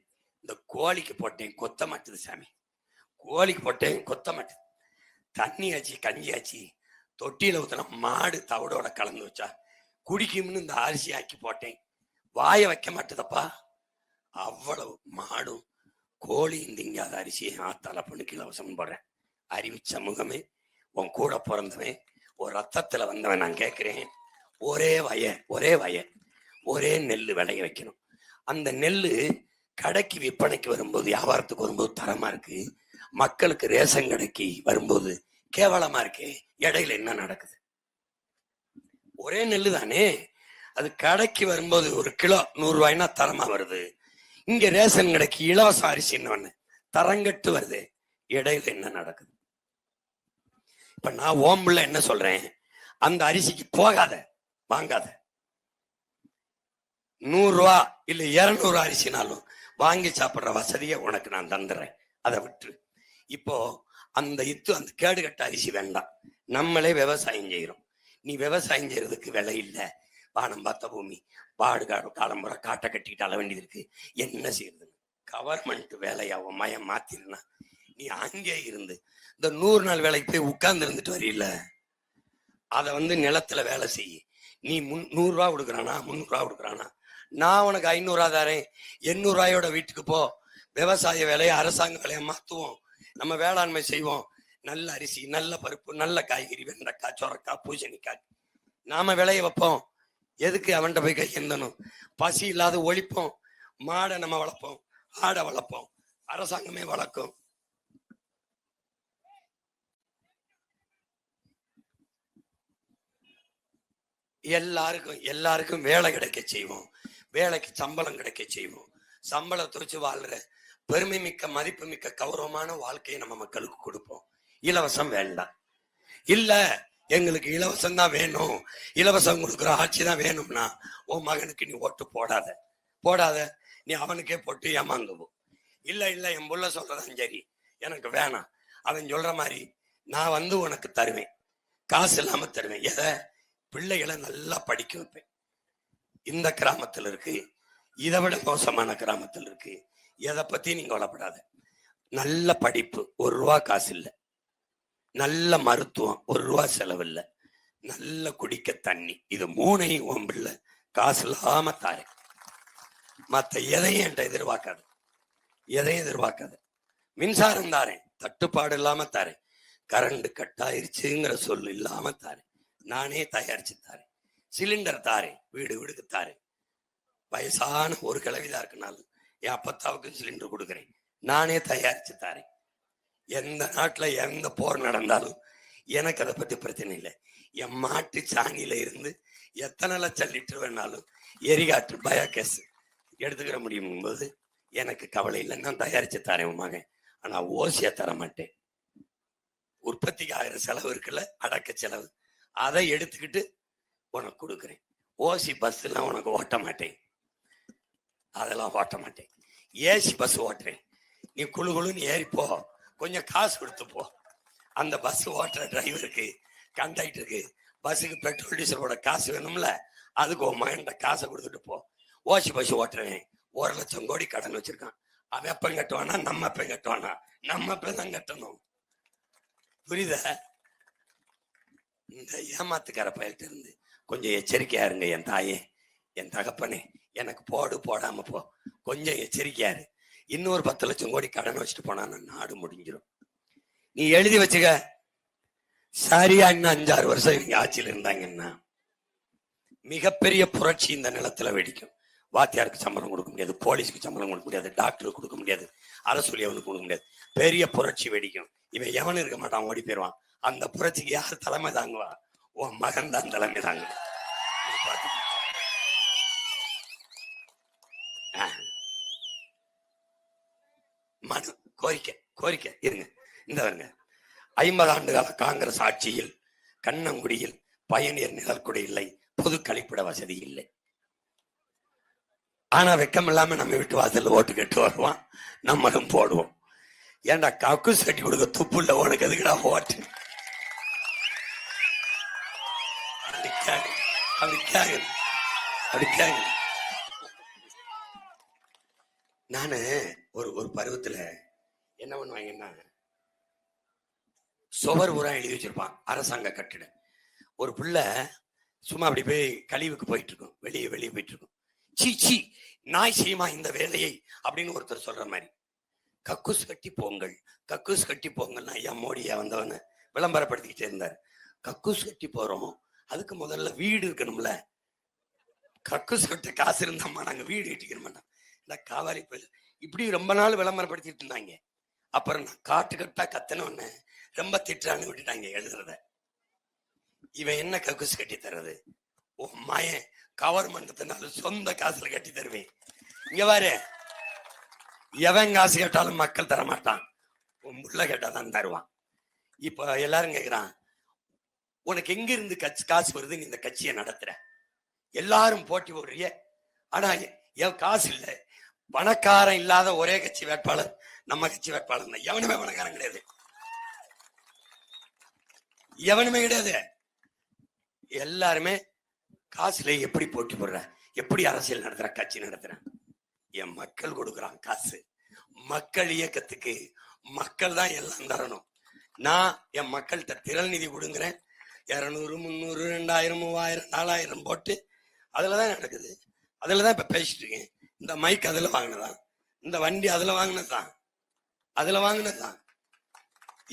இந்த கோழிக்கு போட்டேன், கொத்த மாட்டுது சாமி. கோழிக்கு போட்டேன், கொத்த மாட்டுது. தண்ணி ஆச்சு, கஞ்சி ஆச்சு, தொட்டியில ஊத்தின மாடு தவிடோட கலந்து வச்சா குடிக்கும்னு இந்த அரிசி ஆக்கி போட்டேன், வாய வைக்க மாட்டுதப்பா. அவ்வளவு மாடும் கோழியும் திங்காத அரிசியை ஆத்தால பொண்ணுக்கு இலவசம் போடுறேன். அறிவு சமூகமே, உன் கூட பிறந்தவன், ஒரு ரத்தத்துல வந்தவன், நான் கேட்கிறேன், ஒரே வய ஒரே நெல் விளைய வைக்கணும். அந்த நெல்லு கடைக்கு விற்பனைக்கு வரும்போது, வியாபாரத்துக்கு வரும்போது தரமா இருக்கு, மக்களுக்கு ரேஷன் கடைக்கு வரும்போது கேவலமா இருக்கு. இடையில என்ன நடக்குது? ஒரே நெல்லு தானே, அது கடைக்கு வரும்போது ஒரு கிலோ 100 ரூபாய்னா தரமா வருது. இங்க ரேஷன் கடைக்கு இலவச அரிசின்னு தரங்கட்டு வருது. இடையில என்ன நடக்குது? இப்ப நான் ஓம்புள்ள என்ன சொல்றேன், அந்த அரிசிக்கு போகாத, வாங்காத. 100 ரூபா இல்ல 200 அரிசினாலும் வாங்கி சாப்பிடுற வசதியை உனக்கு நான் தந்துடுறேன், அதை விட்டு. இப்போ அந்த அந்த கேடுகட்ட அரிசி வேண்டாம், நம்மளே விவசாயம் செய்யறோம். நீ விவசாயம் செய்யறதுக்கு விலை இல்லை, வானம் பார்த்த பூமி, பாடு காலம்புற காட்டை கட்டிக்கிட்டு அள வேண்டியது இருக்கு, என்ன செய்யறது? கவர்மெண்ட் வேலையா உன் மயம் மாத்திருந்தா நீ அங்கே இருந்து இந்த 100 நாள் வேலைக்கு போய் உட்கார்ந்து இருந்துட்டு வரையில, அதை நிலத்துல வேலை செய்ய. நீ 100 ரூபா கொடுக்குறானா, 300 ரூபா கொடுக்குறானா, நான் உனக்கு 500 தரேன், 800 ரூபாயோட வீட்டுக்கு போ, விவசாய வேலையை அரசாங்க வேலையை மாத்துவோம், நம்ம வேளாண்மை செய்வோம், நல்ல அரிசி, நல்ல பருப்பு, நல்ல காய்கறி, வெண்டைக்காய், சொரக்காய், பூசணிக்காய் நாம விளைய வைப்போம். எதுக்கு அவன்கிட்ட போய் கையெந்தணும்? பசி இல்லாத ஒழிப்போம். மாடை நம்ம வளர்ப்போம், ஆடை வளர்ப்போம், அரசாங்கமே வளர்க்கும். எல்லாருக்கும் வேலை கிடைக்க செய்வோம், வேலைக்கு சம்பளம் கிடைக்க செய்வோம். சம்பளத்தை வச்சு வாழ்ற பெருமை மிக்க மதிப்பு மிக்க கௌரவமான வாழ்க்கையை நம்ம மக்களுக்கு கொடுப்போம். இலவசம் வேண்டாம். இல்ல எங்களுக்கு இலவசம் தான் வேணும், இலவசம் கொடுக்குற ஆட்சி தான் வேணும்னா உன் மகனுக்கு நீ ஓட்டு போடாத, நீ அவனுக்கே போட்டு ஏமாந்துவோம். இல்ல என் புள்ள சொல்றதான் சரி, எனக்கு வேணாம், அவன் சொல்ற மாதிரி நான் உனக்கு தருவேன், காசு இல்லாம தருவேன். எதை? பிள்ளைகளை நல்லா படிக்க வைப்பேன். இந்த கிராமத்தில் இருக்கு, இதை விட மோசமான கிராமத்தில் இருக்கு, எதை பத்தி நீங்க கவலைப்படாத. நல்ல படிப்பு, 1 ரூபா காசு இல்லை. நல்ல மருத்துவம், 1 ரூபா செலவு இல்லை. நல்ல குடிக்க தண்ணி, இது 3ஐயும் உன் பிள்ளை காசு இல்லாம தாரேன். மத்த எதையும் என்கிட்ட எதிர்பார்க்காத. மின்சாரம் தாரேன், தட்டுப்பாடு இல்லாம தாரேன். கரண்ட் கட்டாயிருச்சுங்கிற சொல்லு இல்லாம தாரேன், நானே தயாரிச்சு தாரேன். சிலிண்டர் தாரேன், வீடுக்கு தாரேன். வயசான ஒரு கிழவிதான் இருக்குனாலும் என் அப்பத்தாவுக்கு சிலிண்டர் கொடுக்குறேன், நானே தயாரிச்சு தாரேன். எந்த நாட்டுல எந்த போர் நடந்தாலும் எனக்கு அதை பத்தி பிரச்சனை இல்லை. என் மாட்டு சாணியில இருந்து எத்தனை லட்சம் லிட்டர் வேணாலும் எரிகாற்று பயோகேஸ் எடுத்துக்கிற முடியும் போது எனக்கு கவலை இல்லை, நான் தயாரிச்சு தரேன் உன் மகன். ஆனா ஓசியா தர மாட்டேன். உற்பத்திக்கு ஆகிற செலவு இருக்குல்ல, அடக்க செலவு, அதை எடுத்துக்கிட்டு உனக்கு கொடுக்குறேன். ஓசி பஸ் எல்லாம் உனக்கு ஓட்ட மாட்டேன், அதெல்லாம் ஓட்ட மாட்டேன். ஏசி பஸ் ஓட்டுறேன், நீ குழுன்னு ஏறிப்போ, கொஞ்சம் காசு கொடுத்து போ. அந்த பஸ் ஓட்டுற டிரைவருக்கு, கண்டக்டருக்கு, பஸ்ஸுக்கு பெட்ரோல் டீசலோட காசு வேணும்ல, அதுக்கு உன் மகன்கிட்ட காசை கொடுத்துட்டு போ. ஓசி பஸ் ஓட்டுறேன், 1 லட்சம் கோடி கடன் வச்சிருக்கான், அவன் எப்ப கட்டுவானா? நம்ம எப்ப கட்டுவானா? நம்ம எப்பதான் கட்டணும். புரியுதா? இந்த ஏமாத்துக்கார பயல்கிட்ட இருந்து கொஞ்சம் எச்சரிக்கையா இருங்க. என் தாயே, என் தகப்பனே, எனக்கு போடாம போ, கொஞ்சம் எச்சரிக்கையா இரு. இன்னொரு 10 லட்சம் கோடி கடன் வச்சுட்டு போனா நாடு முடிஞ்சிடும். நீ எழுதி வச்சுக்க. சரியா இன்னும் 5-6 வருஷம் இவங்க ஆட்சியில் இருந்தாங்கன்னா மிகப்பெரிய புரட்சி இந்த நிலத்துல வெடிக்கும். வாத்தியாருக்கு சம்பளம் கொடுக்க முடியாது, போலீஸுக்கு சம்பளம் கொடுக்க முடியாது, டாக்டருக்கு கொடுக்க முடியாது, அரசு ஊழியர்களுக்கு கொடுக்க முடியாது. பெரிய புரட்சி வெடிக்கும். இவன் எவனும் இருக்க மாட்டான், ஓடி போயிடுவான். அந்த புரட்சிக்கு யார் தலைமை தாங்குவா? உன் மகன் தான் தலைமை தாங்க. மனு கோரிக்கை இருங்க. இந்த வருங்க, 50 ஆண்டு கால காங்கிரஸ் ஆட்சியில் கண்ணங்குடியில் பயணியர் நிழற்குடை இல்லை, பொது கழிப்பிட வசதி இல்லை. ஆனா வெக்கம் இல்லாம நம்ம வீட்டு வாசல்ல ஓட்டு கேட்டு வருவான், நம்மளும் போடுவோம். ஏன்டா கக்கூஸ் கட்டி கொடுக்க துப்பு இல்ல உனக்கு, எதுக்குடா ஓட்டு? நானு ஒரு பருவத்துல என்ன பண்ணுவாங்கன்னா, சுவர் ஊரா எழுதி வச்சிருப்பான் அரசாங்க கட்டிடம். ஒரு பிள்ளை சும்மா அப்படி போய் கழிவுக்கு போயிட்டு இருக்கும், வெளியே போயிட்டு இருக்கும். சீ நாய் செய்யுமா இந்த வேலையை அப்படின்னு ஒருத்தர் சொல்ற மாதிரி. கக்கூஸ் கட்டி போங்கள்னா ஐயா மோடியா வந்தவன விளம்பரப்படுத்திக்கிட்டே இருந்தார். கக்கூஸ் கட்டி போறோம், அதுக்கு முதல்ல வீடு இருக்கணும்ல. கக்கூஸ் கட்ட காசு இருந்தாமா நாங்க வீடு கட்டிக்கிற மாட்டோம். இந்த காவாரி போய் இப்படி ரொம்ப நாள் விளம்பரப்படுத்திட்டு இருந்தாங்க. அப்புறம் நான் கட்டா கத்தனோன்னு ரொம்ப திட்டுறான்னு விட்டுட்டாங்க எழுதுறத. இவன் என்ன கக்கூஸ் கட்டி தர்றது? ஓ மாயன் கவர்மெண்ட்னால சொந்த காசுல கட்டி தருவேன். இங்க பாரு, எவன் காசு கேட்டாலும் மக்கள் தர மாட்டான், உன் முள்ள கேட்டாதான் தருவான். இப்ப எல்லாரும் கேக்குறான், உனக்கு எங்க இருந்து காசு வருது, நீ இந்த கட்சியை நடத்துற, எல்லாரும் போட்டி போடுறிய, ஆனா என் காசு இல்ல. பணக்காரன் இல்லாத ஒரே கட்சி வேட்பாளர் நம்ம கட்சி வேட்பாளர் தான். எவனுமே பணக்காரன் கிடையாது, எவனுமே கிடையாது. எல்லாருமே காசுல எப்படி போட்டி போடுற, எப்படி அரசியல் நடத்துற, கட்சி நடத்துற. என் மக்கள் கொடுக்குறான் காசு. மக்கள் இயக்கத்துக்கு மக்கள் தான் எல்லாம் தரணும். நான் என் மக்கள்கிட்ட திரள் நிதி கொடுங்குறேன். 200, 300, 2000, 3000, 4000 போட்டு அதுலதான் நடக்குது. அதுலதான் இப்ப பேசிட்டு இருக்கேன். இந்த மைக் அதுல வாங்கினதான், இந்த வண்டி அதுல வாங்கினதுதான், அதுல வாங்கினதுதான்,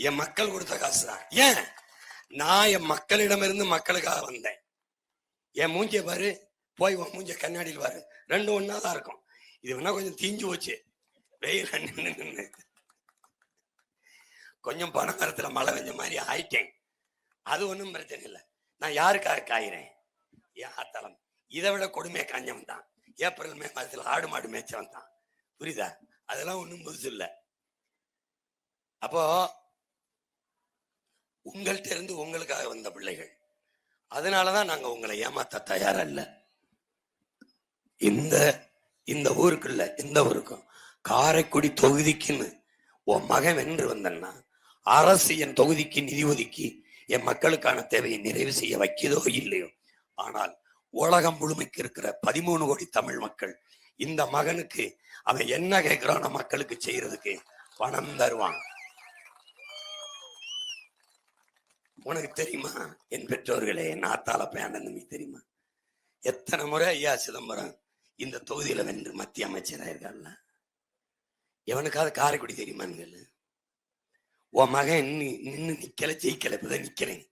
என் மக்கள் கொடுத்த காசு தான். ஏன்? நான் என் மக்களிடமிருந்து மக்களுக்காக வந்தேன். என் மூஞ்சிய பாரு, போய் உன் மூஞ்சிய கண்ணாடியில் பாரு, ரெண்டும் ஒன்னாதான் இருக்கும். இது வேணா கொஞ்சம் தீஞ்சு போச்சு வெயில் நின்று, கொஞ்சம் பண மரத்துல மழை வெஞ்ச மாதிரி ஆயிட்டேன். அது ஒண்ணும் பிரச்சனை இல்லை. நான் யாருக்காக காயிறேன்? என் ஆத்தலம். இதை விட கொடுமையை காஞ்சவன் தான் ஏப்ரல் மே மாதத்துல ஆடு மாடு மேய்ச்சவன் தான். புரியுதா? அதெல்லாம் ஒண்ணும் புதுசு இல்லை. அப்போ உங்கள்கிட்ட இருந்து உங்களுக்காக வந்த பிள்ளைகள், அதனாலதான் நாங்க உங்களை ஏமாத்த தயாரா இல்ல. இந்த ஊருக்குள்ள எந்த ஊருக்கும் காரைக்குடி தொகுதிக்குன்னு உன் மகன் வென்று வந்தன்னா அரசு என் தொகுதிக்கு நிதி ஒதுக்கி என் மக்களுக்கான தேவையை நிறைவு செய்ய வைக்கிறதோ இல்லையோ, ஆனால் உலகம் முழுமைக்கு இருக்கிற 13 கோடி தமிழ் மக்கள் இந்த மகனுக்கு அவன் என்ன கேட்கிறான மக்களுக்கு செய்யறதுக்கு பணம் தருவான். உனக்கு தெரியுமா என் பெற்றோர்களே, நாத்தால பேண்டனமி தெரியுமா? எத்தனை முறை ஐயா சிதம்பரம் இந்த தொகுதியில வென்று மத்திய அமைச்சராயிருக்கான்ல. எவனுக்காவது காரைக்குடி தெரியுமான்னு? உன் மகன் நின்று நிக்கல, ஜெயிக்கல, இப்பதான் நிக்கிறேன்.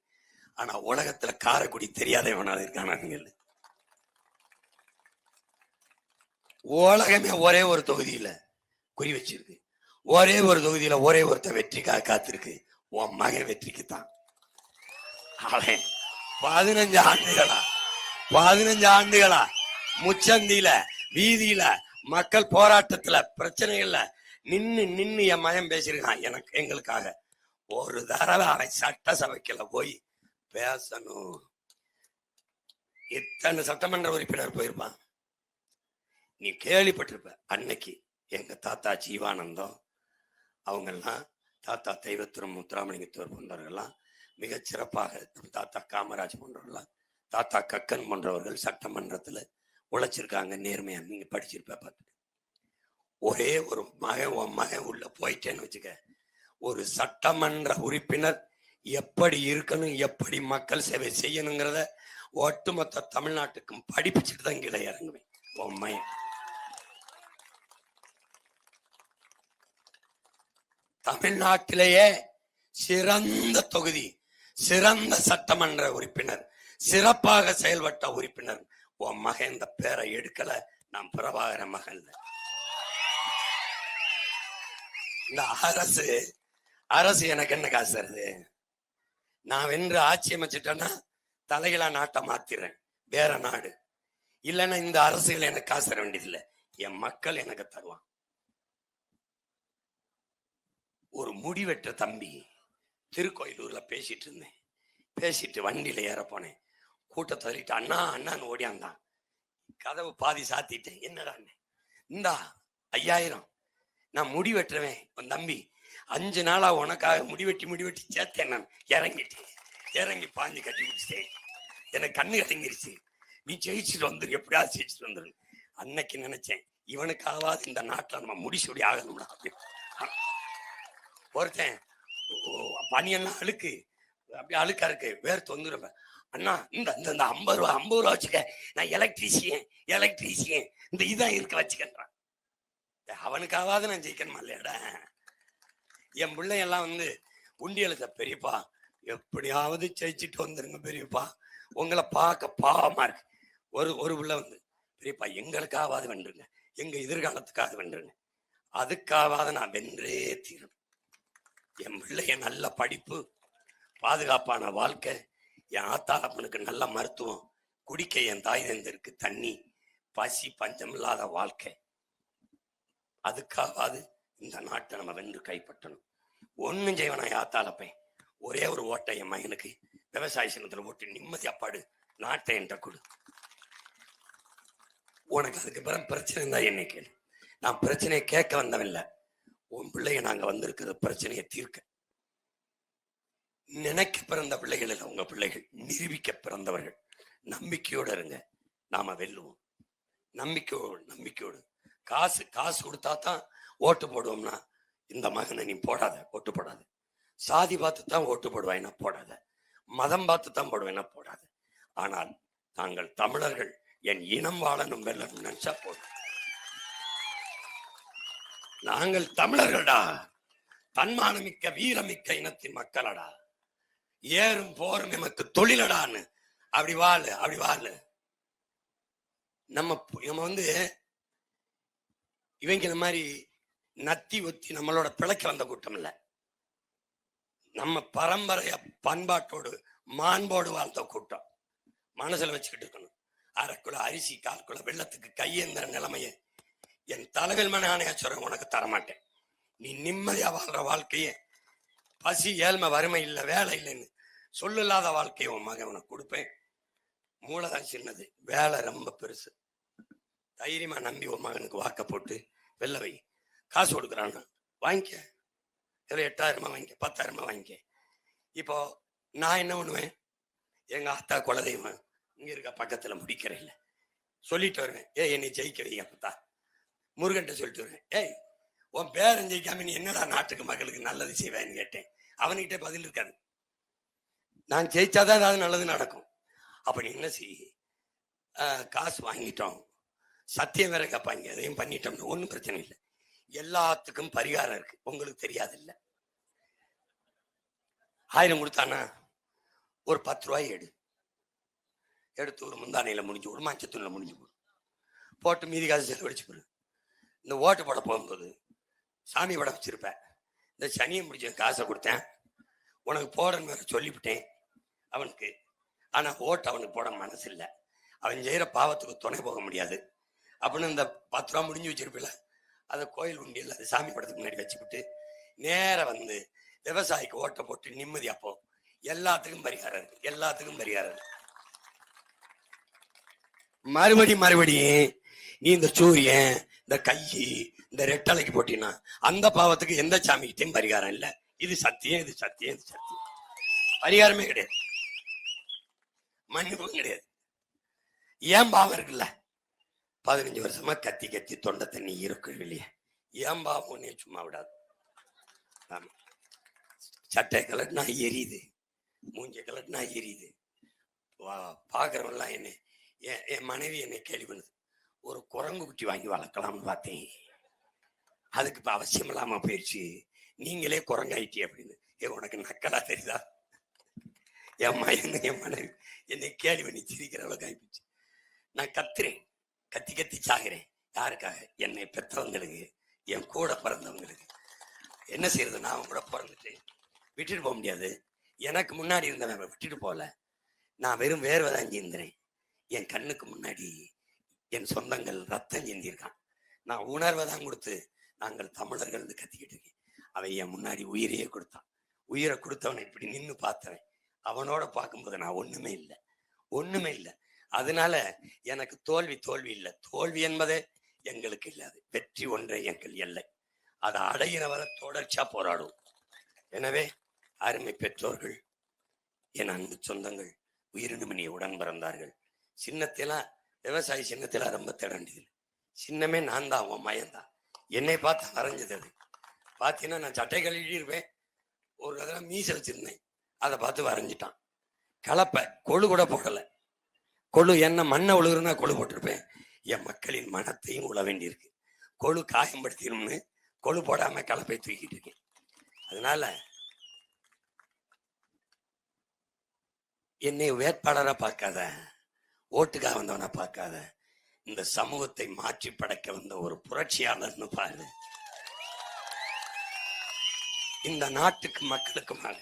ஆனா உலகத்துல காரைக்குடி தெரியாத எவனாவது இருக்கானுங்க? உலகமே ஒரே ஒரு தொகுதியில குறி வச்சிருக்கு, ஒரே ஒரு தொகுதியில ஒரே ஒருத்த வெற்றிக்காக காத்திருக்கு. உன் மகன் வெற்றிக்குத்தான். அவன் 15 ஆண்டுகளா முச்சந்தியில வீதியில மக்கள் போராட்டத்துல பிரச்சனைகள்ல நின்னு என் மகன் பேசியிருக்கான். எங்களுக்காக ஒரு தடவை அவன் சட்டசபைக்குள்ள போய் பேசணும். இத்தனை சட்டமன்ற உறுப்பினர் போயிருப்பான். நீ கேள்விப்பட்டிருப்ப. அன்னைக்கு எங்க தாத்தா ஜீவானந்தம் அவங்கெல்லாம், தாத்தா தெய்வத்திரம் முத்துராமலிங்கத்தோர் போன்றவர்கள்லாம் மிகச்சிறப்பாக, தாத்தா காமராஜ் போன்றவர்கள்லாம், தாத்தா கக்கன் போன்றவர்கள் சட்டமன்றத்துல உழைச்சிருக்காங்க நேர்மையா. நீங்க படிச்சிருப்ப பார்த்து. ஒரே ஒரு மகன் உள்ள போயிட்டேன்னு வச்சுக்க, ஒரு சட்டமன்ற உறுப்பினர் எப்படி இருக்கணும், எப்படி மக்கள் சேவை செய்யணுங்கிறத ஒட்டுமொத்த தமிழ்நாட்டுக்கும் படிப்பிச்சுட்டு தான் கீழே இறங்குவேன். உண்மையை தமிழ்நாட்டிலேயே சிறந்த தொகுதி, சிறந்த சட்டமன்ற உறுப்பினர், சிறப்பாக செயல்பட்ட உறுப்பினர் உன் மகன். இந்த பேரை எடுக்கல, நான் பிரபாகர மகன். இந்த அரசு எனக்கு என்ன காசு தருது? நான் வென்று ஆட்சி அமைச்சிட்டேன்னா தலைகளா நாட்டை மாத்திரேன், வேற நாடு. இல்லைன்னா இந்த அரசுகள் எனக்கு காசு தர வேண்டியதில்லை, என் மக்கள் எனக்கு தருவான். ஒரு முடிவெற்ற தம்பி திருக்கோயிலூர்ல பேசிட்டு இருந்தேன். பேசிட்டு வண்டியில ஏற போனேன். கூட்டத்தை தள்ளிட்டு அண்ணா அண்ணான்னு ஓடியாந்தான். கதவு பாதி சாத்திட்டேன். என்னடா இந்தா 5000, நான் முடி வெட்டுறவேன் உன் தம்பி, 5 நாளா உனக்காக முடிவெட்டி சேர்த்தேன். நான் இறங்கி பாஞ்சு கட்டி முடிச்சிட்டேன். எனக்கு கண்ணு கலங்கிருச்சு. நீ ஜெயிச்சுட்டு வந்துரு, எப்படியாவது ஜெயிச்சுட்டு வந்துரு. அன்னைக்கு நினைச்சேன், இவனுக்காவது இந்த நாட்டில் நம்ம முடிச்சுடி ஆகணும்னா. ஒருத்தன் பனியெல்லாம் அழுக்கு, அப்படியே அழுக்கா இருக்கு, வேர்த்து வந்துருவேன். அண்ணா இந்த 50 ரூபா வச்சுக்க, நான் எலக்ட்ரீசியன் இந்த இதான் இருக்க வச்சுக்கன்றான். அவனுக்காவது நான் ஜெயிக்கணுமா இல்லையாடா? என் பிள்ளையெல்லாம் உண்டியலுக்கு, பெரியப்பா எப்படியாவது ஜெயிச்சுட்டு வந்துருங்க பெரியப்பா, உங்களை பார்க்க பாவமா இருக்கு. ஒரு பிள்ளை பெரியப்பா எங்களுக்காவது வென்றுங்க, எங்க எதிர்காலத்துக்காக வென்றுங்க, அதுக்காவது நான் வென்றே தீரணும். என் பிள்ளைய நல்ல படிப்பு, பாதுகாப்பான வாழ்க்கை, என் ஆத்தாளப்பனுக்கு நல்ல மருத்துவம், குடிக்க என் தாய் தந்தருக்கு தண்ணி, பசி பஞ்சம் இல்லாத வாழ்க்கை, அதுக்காவது இந்த நாட்டை நம்ம வென்று கைப்பற்றணும். ஒன்னும் செய்வனா ஆத்தாளப்பேன், ஒரே ஒரு ஓட்டை என் மகனுக்கு விவசாய சின்னத்துல ஓட்டு நிம்மதியா பாடு, நாட்டை என்ற கொடு. உனக்கு அதுக்கு பிறகு பிரச்சனை இருந்தா என்னை கேளு, நான் பிரச்சனையை கேட்க வந்தவில்லை. உன் பிள்ளைய நாங்க வந்திருக்கிற பிரச்சனையை தீர்க்க. நினைக்க பிறந்த பிள்ளைகள் இல்லை உங்க பிள்ளைகள், நிரூபிக்க பிறந்தவர்கள். நம்பிக்கையோடு இருங்க, நாம வெல்லுவோம். நம்பிக்கையோடு காசு கொடுத்தா தான் ஓட்டு போடுவோம்னா, இந்த மகனை நீ போடாத, ஓட்டு போடாத. சாதி பார்த்து தான் ஓட்டு போடுவாய்னா போடாத, மதம் பார்த்து தான் போடுவேன்னா போடாத. ஆனால் நாங்கள் தமிழர்கள் என் இனம் வாழணும் வெல்லணும் நினைச்சா போதும். நாங்கள் தமிழர்கள்டா, தன்மானமிக்க வீரமிக்க இனத்தின் மக்களடா, ஏறும் போரும் எமக்கு தொழிலடான்னு அப்படி வாழு அப்படி வாழு. நம்ம வந்து இவங்க இந்த மாதிரி நத்தி ஒத்தி நம்மளோட பிழைக்க வந்த கூட்டம் இல்ல. நம்ம பரம்பரைய பண்பாட்டோடு மாண்போடு வாழ்ந்த கூட்டம். மனசுல வச்சுக்கிட்டு இருக்கணும். 1/2 கிலோ அரிசி 1/4 கிலோ வெள்ளத்துக்கு கையேந்திர நிலைமையை என் தலைகள் மனானையா சொல்ற உனக்கு தரமாட்டேன். நீ நிம்மதியா வாழ்ற வாழ்க்கைய, பசி ஏழ்மை வறுமை இல்லை வேலை இல்லைன்னு சொல்லில்லாத வாழ்க்கையை உன் மகன் உனக்கு கொடுப்பேன். மூளைதான் சின்னது, வேலை ரொம்ப பெருசு. தைரியமா நம்பி உன் மகனுக்கு வாக்க போட்டு வெள்ள வை. காசு கொடுக்குறான்னா வாங்கிக்க. இதில் 8000 வாங்கிக்க, 10,000 வாங்கிக்க. இப்போ நான் என்ன பண்ணுவேன், எங்க ஆத்தா குலதெய்வம் இங்க இருக்க பக்கத்துல முடிக்கிறேன் இல்லை சொல்லிட்டு வருவேன். என்னை ஜெயிக்க வை அப்பத்தா. முருகன்ட்ட சொல்லிட்டு வருவேன், உன் பேரன் ஜெயிக்காம நீ என்னடா நாட்டுக்கு மக்களுக்கு நல்லது செய்வேன்னு கேட்டேன். அவன்கிட்ட பதில் இருக்காது. நான் ஜெயிச்சாதான் ஏதாவது நல்லது நடக்கும். அப்படி என்ன செய், காசு வாங்கிட்டோம், சத்தியம் வேற கேட்பாங்க, அதையும் பண்ணிட்டோம்னு ஒன்றும் பிரச்சனை இல்லை. எல்லாத்துக்கும் பரிகாரம் இருக்கு, உங்களுக்கு தெரியாது இல்லை. 1000 கொடுத்தானா ஒரு 10 ரூபாய் எடுத்து ஒரு முந்தானையில முடிஞ்சு ஒரு மஞ்சத்தூள்ல முடிஞ்சு போட்டு மீதி காசு செலவழிச்சு போடு. இந்த ஓட்டு போட போகும்போது சாமி படம் வச்சிருப்பேன். இந்த சனியை முடிச்ச காசை கொடுத்தேன், உனக்கு போடன்னு வேற சொல்லிவிட்டேன் அவனுக்கு. ஆனா ஓட்டு அவனுக்கு போட மனசு இல்லை. அவன் செய்யற பாவத்துக்கு துணை போக முடியாது அப்படின்னு இந்த 10 ரூபா முடிஞ்சு வச்சிருப்பில்ல, அதை கோயில் உண்டியல் அது சாமி படத்துக்கு முன்னாடி வச்சுக்கிட்டு நேர வந்து விவசாயிக்கு ஓட்டை போட்டு நிம்மதியா போ. எல்லாத்துக்கும் பரிகாரம் இருக்கு, எல்லாத்துக்கும் பரிகாரம் இருக்கு. மறுபடியும் நீ இந்த சூரியன் இந்த கையி இந்த ரெட்டலைக்கு போட்டினா அந்த பாவத்துக்கு எந்த சாமிக்கிட்டையும் பரிகாரம் இல்லை. இது சத்தியம், இது சத்தியம், இது சத்தியம். பரிகாரமே கிடையாது, மன்னிப்பும் கிடையாது. ஏன் பாவம் இருக்குல்ல, 15 வருஷமா கத்தி தொண்டை தண்ணி இருக்கும் இல்லையா, ஏன் பாவம் ஒன்னே சும்மா விடாது. ஆமா, சட்டை கலட்டினா எரியுது, மூஞ்ச கலட்டினா எரியுது. பாக்குறவெல்லாம் என்ன, என் மனைவி என்னை கேள்வி பண்ணுது, ஒரு குரங்கு குட்டி வாங்கி வளர்க்கலாம்னு பார்த்தேன், அதுக்கு இப்ப அவசியம் இல்லாம போயிடுச்சு, நீங்களே குரங்காயிட்டி அப்படின்னு. உனக்கு நக்கலா தெரியுதா? என் மனைவி என்னை கேள்வி பண்ணி சிரிக்கிற அளவுக்கு ஆயிடுச்சு. நான் கத்துறேன், கத்தி சாகிறேன். யாருக்காக? என்னை பெற்றவங்களுக்கு, என் கூட பிறந்தவங்களுக்கு. என்ன செய்யறது, நான் கூட பிறந்துட்டேன், விட்டுட்டு போக முடியாது. எனக்கு முன்னாடி இருந்தவன் விட்டுட்டு போல, நான் வெறும் வேர்வைதான் சிந்துறேன். என் கண்ணுக்கு முன்னாடி என் சொந்தங்கள் ரத்தம் சிந்திருக்கான். நான் உணர்வை தான் கொடுத்து நாங்கள் தமிழர்கள் கத்திக்கிட்டு இருக்கேன். அவன் என் முன்னாடி உயிரையே கொடுத்தான். உயிரை கொடுத்தவனை இப்படி நின்று பார்த்தவன், அவனோட பார்க்கும்போது நான் ஒண்ணுமே இல்லை. அதனால எனக்கு தோல்வி இல்லை. தோல்வி என்பதே எங்களுக்கு இல்லாது, வெற்றி ஒன்றே எங்கள் எல்லை. அதை அடைகிற வரை தொடர்ச்சியா போராடும். எனவே அருமை பெற்றோர்கள், என் அன்பு சொந்தங்கள், உயிரினுமணியை உடன் பிறந்தார்கள். சின்னத்திலாம் விவசாயி சின்னத்திலாம் ரொம்ப தேடண்டியது. சின்னமே நான் தான், உன் மயன்தான். என்னை பார்த்து வரைஞ்சது அது. பார்த்தீங்கன்னா நான் சட்டை கழுவி இருப்பேன், ஒரு தடவை மீசை வச்சிருந்தேன், அதை பார்த்து வரைஞ்சிட்டான். கலப்பை கொழு கூட போடலை. கொழு என்ன மண்ணை உழுகுறதுனா கொழு போட்டிருப்பேன். என் மக்களின் மனத்தையும் உழ வேண்டியிருக்கு. கொழு காயம்படுத்திடும்னு கொழு போடாம கலப்பை தூக்கிட்டு இருக்கேன். அதனால என்னை வேட்பாளரா பார்க்காத, ஓட்டுக்காக வந்தவனா பார்க்காத, இந்த சமூகத்தை மாற்றி படைக்க வந்த ஒரு புரட்சியாளர்னு பாரு. இந்த நாட்டுக்கு மக்களுக்குமாக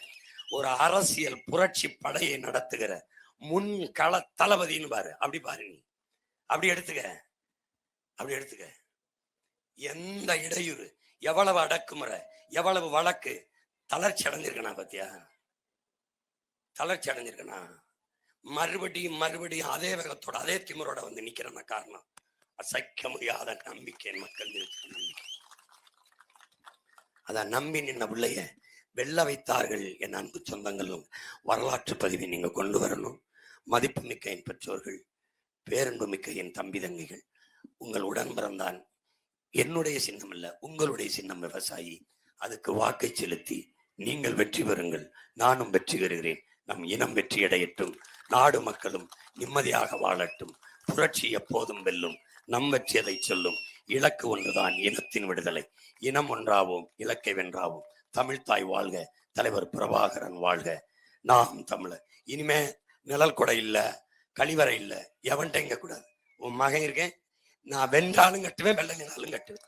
ஒரு அரசியல் புரட்சி படையை நடத்துகிற முன் கள தளபதினு பாரு. அப்படி பாரு, நீ அப்படி எடுத்துக்க. எந்த இடையூறு, எவ்வளவு அடக்குமுறை, எவ்வளவு வழக்கு, தளர்ச்சி அடைஞ்சிருக்கனா பாத்தியா? தளர்ச்சி அடைஞ்சிருக்கனா? மறுபடியும் அதே வேகத்தோட அதே திமிரோட வந்து நிக்கிறன காரணம் அசைக்க முடியாத நம்பிக்கை மக்கள் நம்பிக்கை. அத நம்பி நின்ன பிள்ளைய வெல்ல வைத்தார்கள். என் அன்பு சொந்தங்களும் வரலாற்று பதிவை நீங்க கொண்டு வரணும். மதிப்பு மிக்க என் பெற்றோர்கள், பேரன்பு மிக்க என் தம்பி தங்கைகள், உங்கள் உடன் பிறந்தான். என்னுடைய சின்னம் இல்ல, உங்களுடைய சின்னம் விவசாயி. அதுக்கு வாக்கை செலுத்தி நீங்கள் வெற்றி பெறுங்கள், நானும் வெற்றி பெறுகிறேன். நம் இனம் வெற்றி அடையட்டும், நாடு மக்களும் நிம்மதியாக வாழட்டும். புரட்சி எப்போதும் வெல்லும். நம் வெற்றியதை சொல்லும். இலக்கு ஒன்றுதான், இனத்தின் விடுதலை. இனம் ஒன்றாவோம், இலக்கை வென்றாவோம். தமிழ்தாய் வாழ்க, தலைவர் பிரபாகரன் வாழ்க. நாம் தமிழர். இனிமே நிழல் கொடை இல்ல, கழிவறை இல்ல, எவன்ட்ட இங்க கூடாது. உன் மகன் இருக்கேன், நான் வென்றாலும் கட்டுவேன், வெள்ளங்கினாலும் கட்டுவேன்.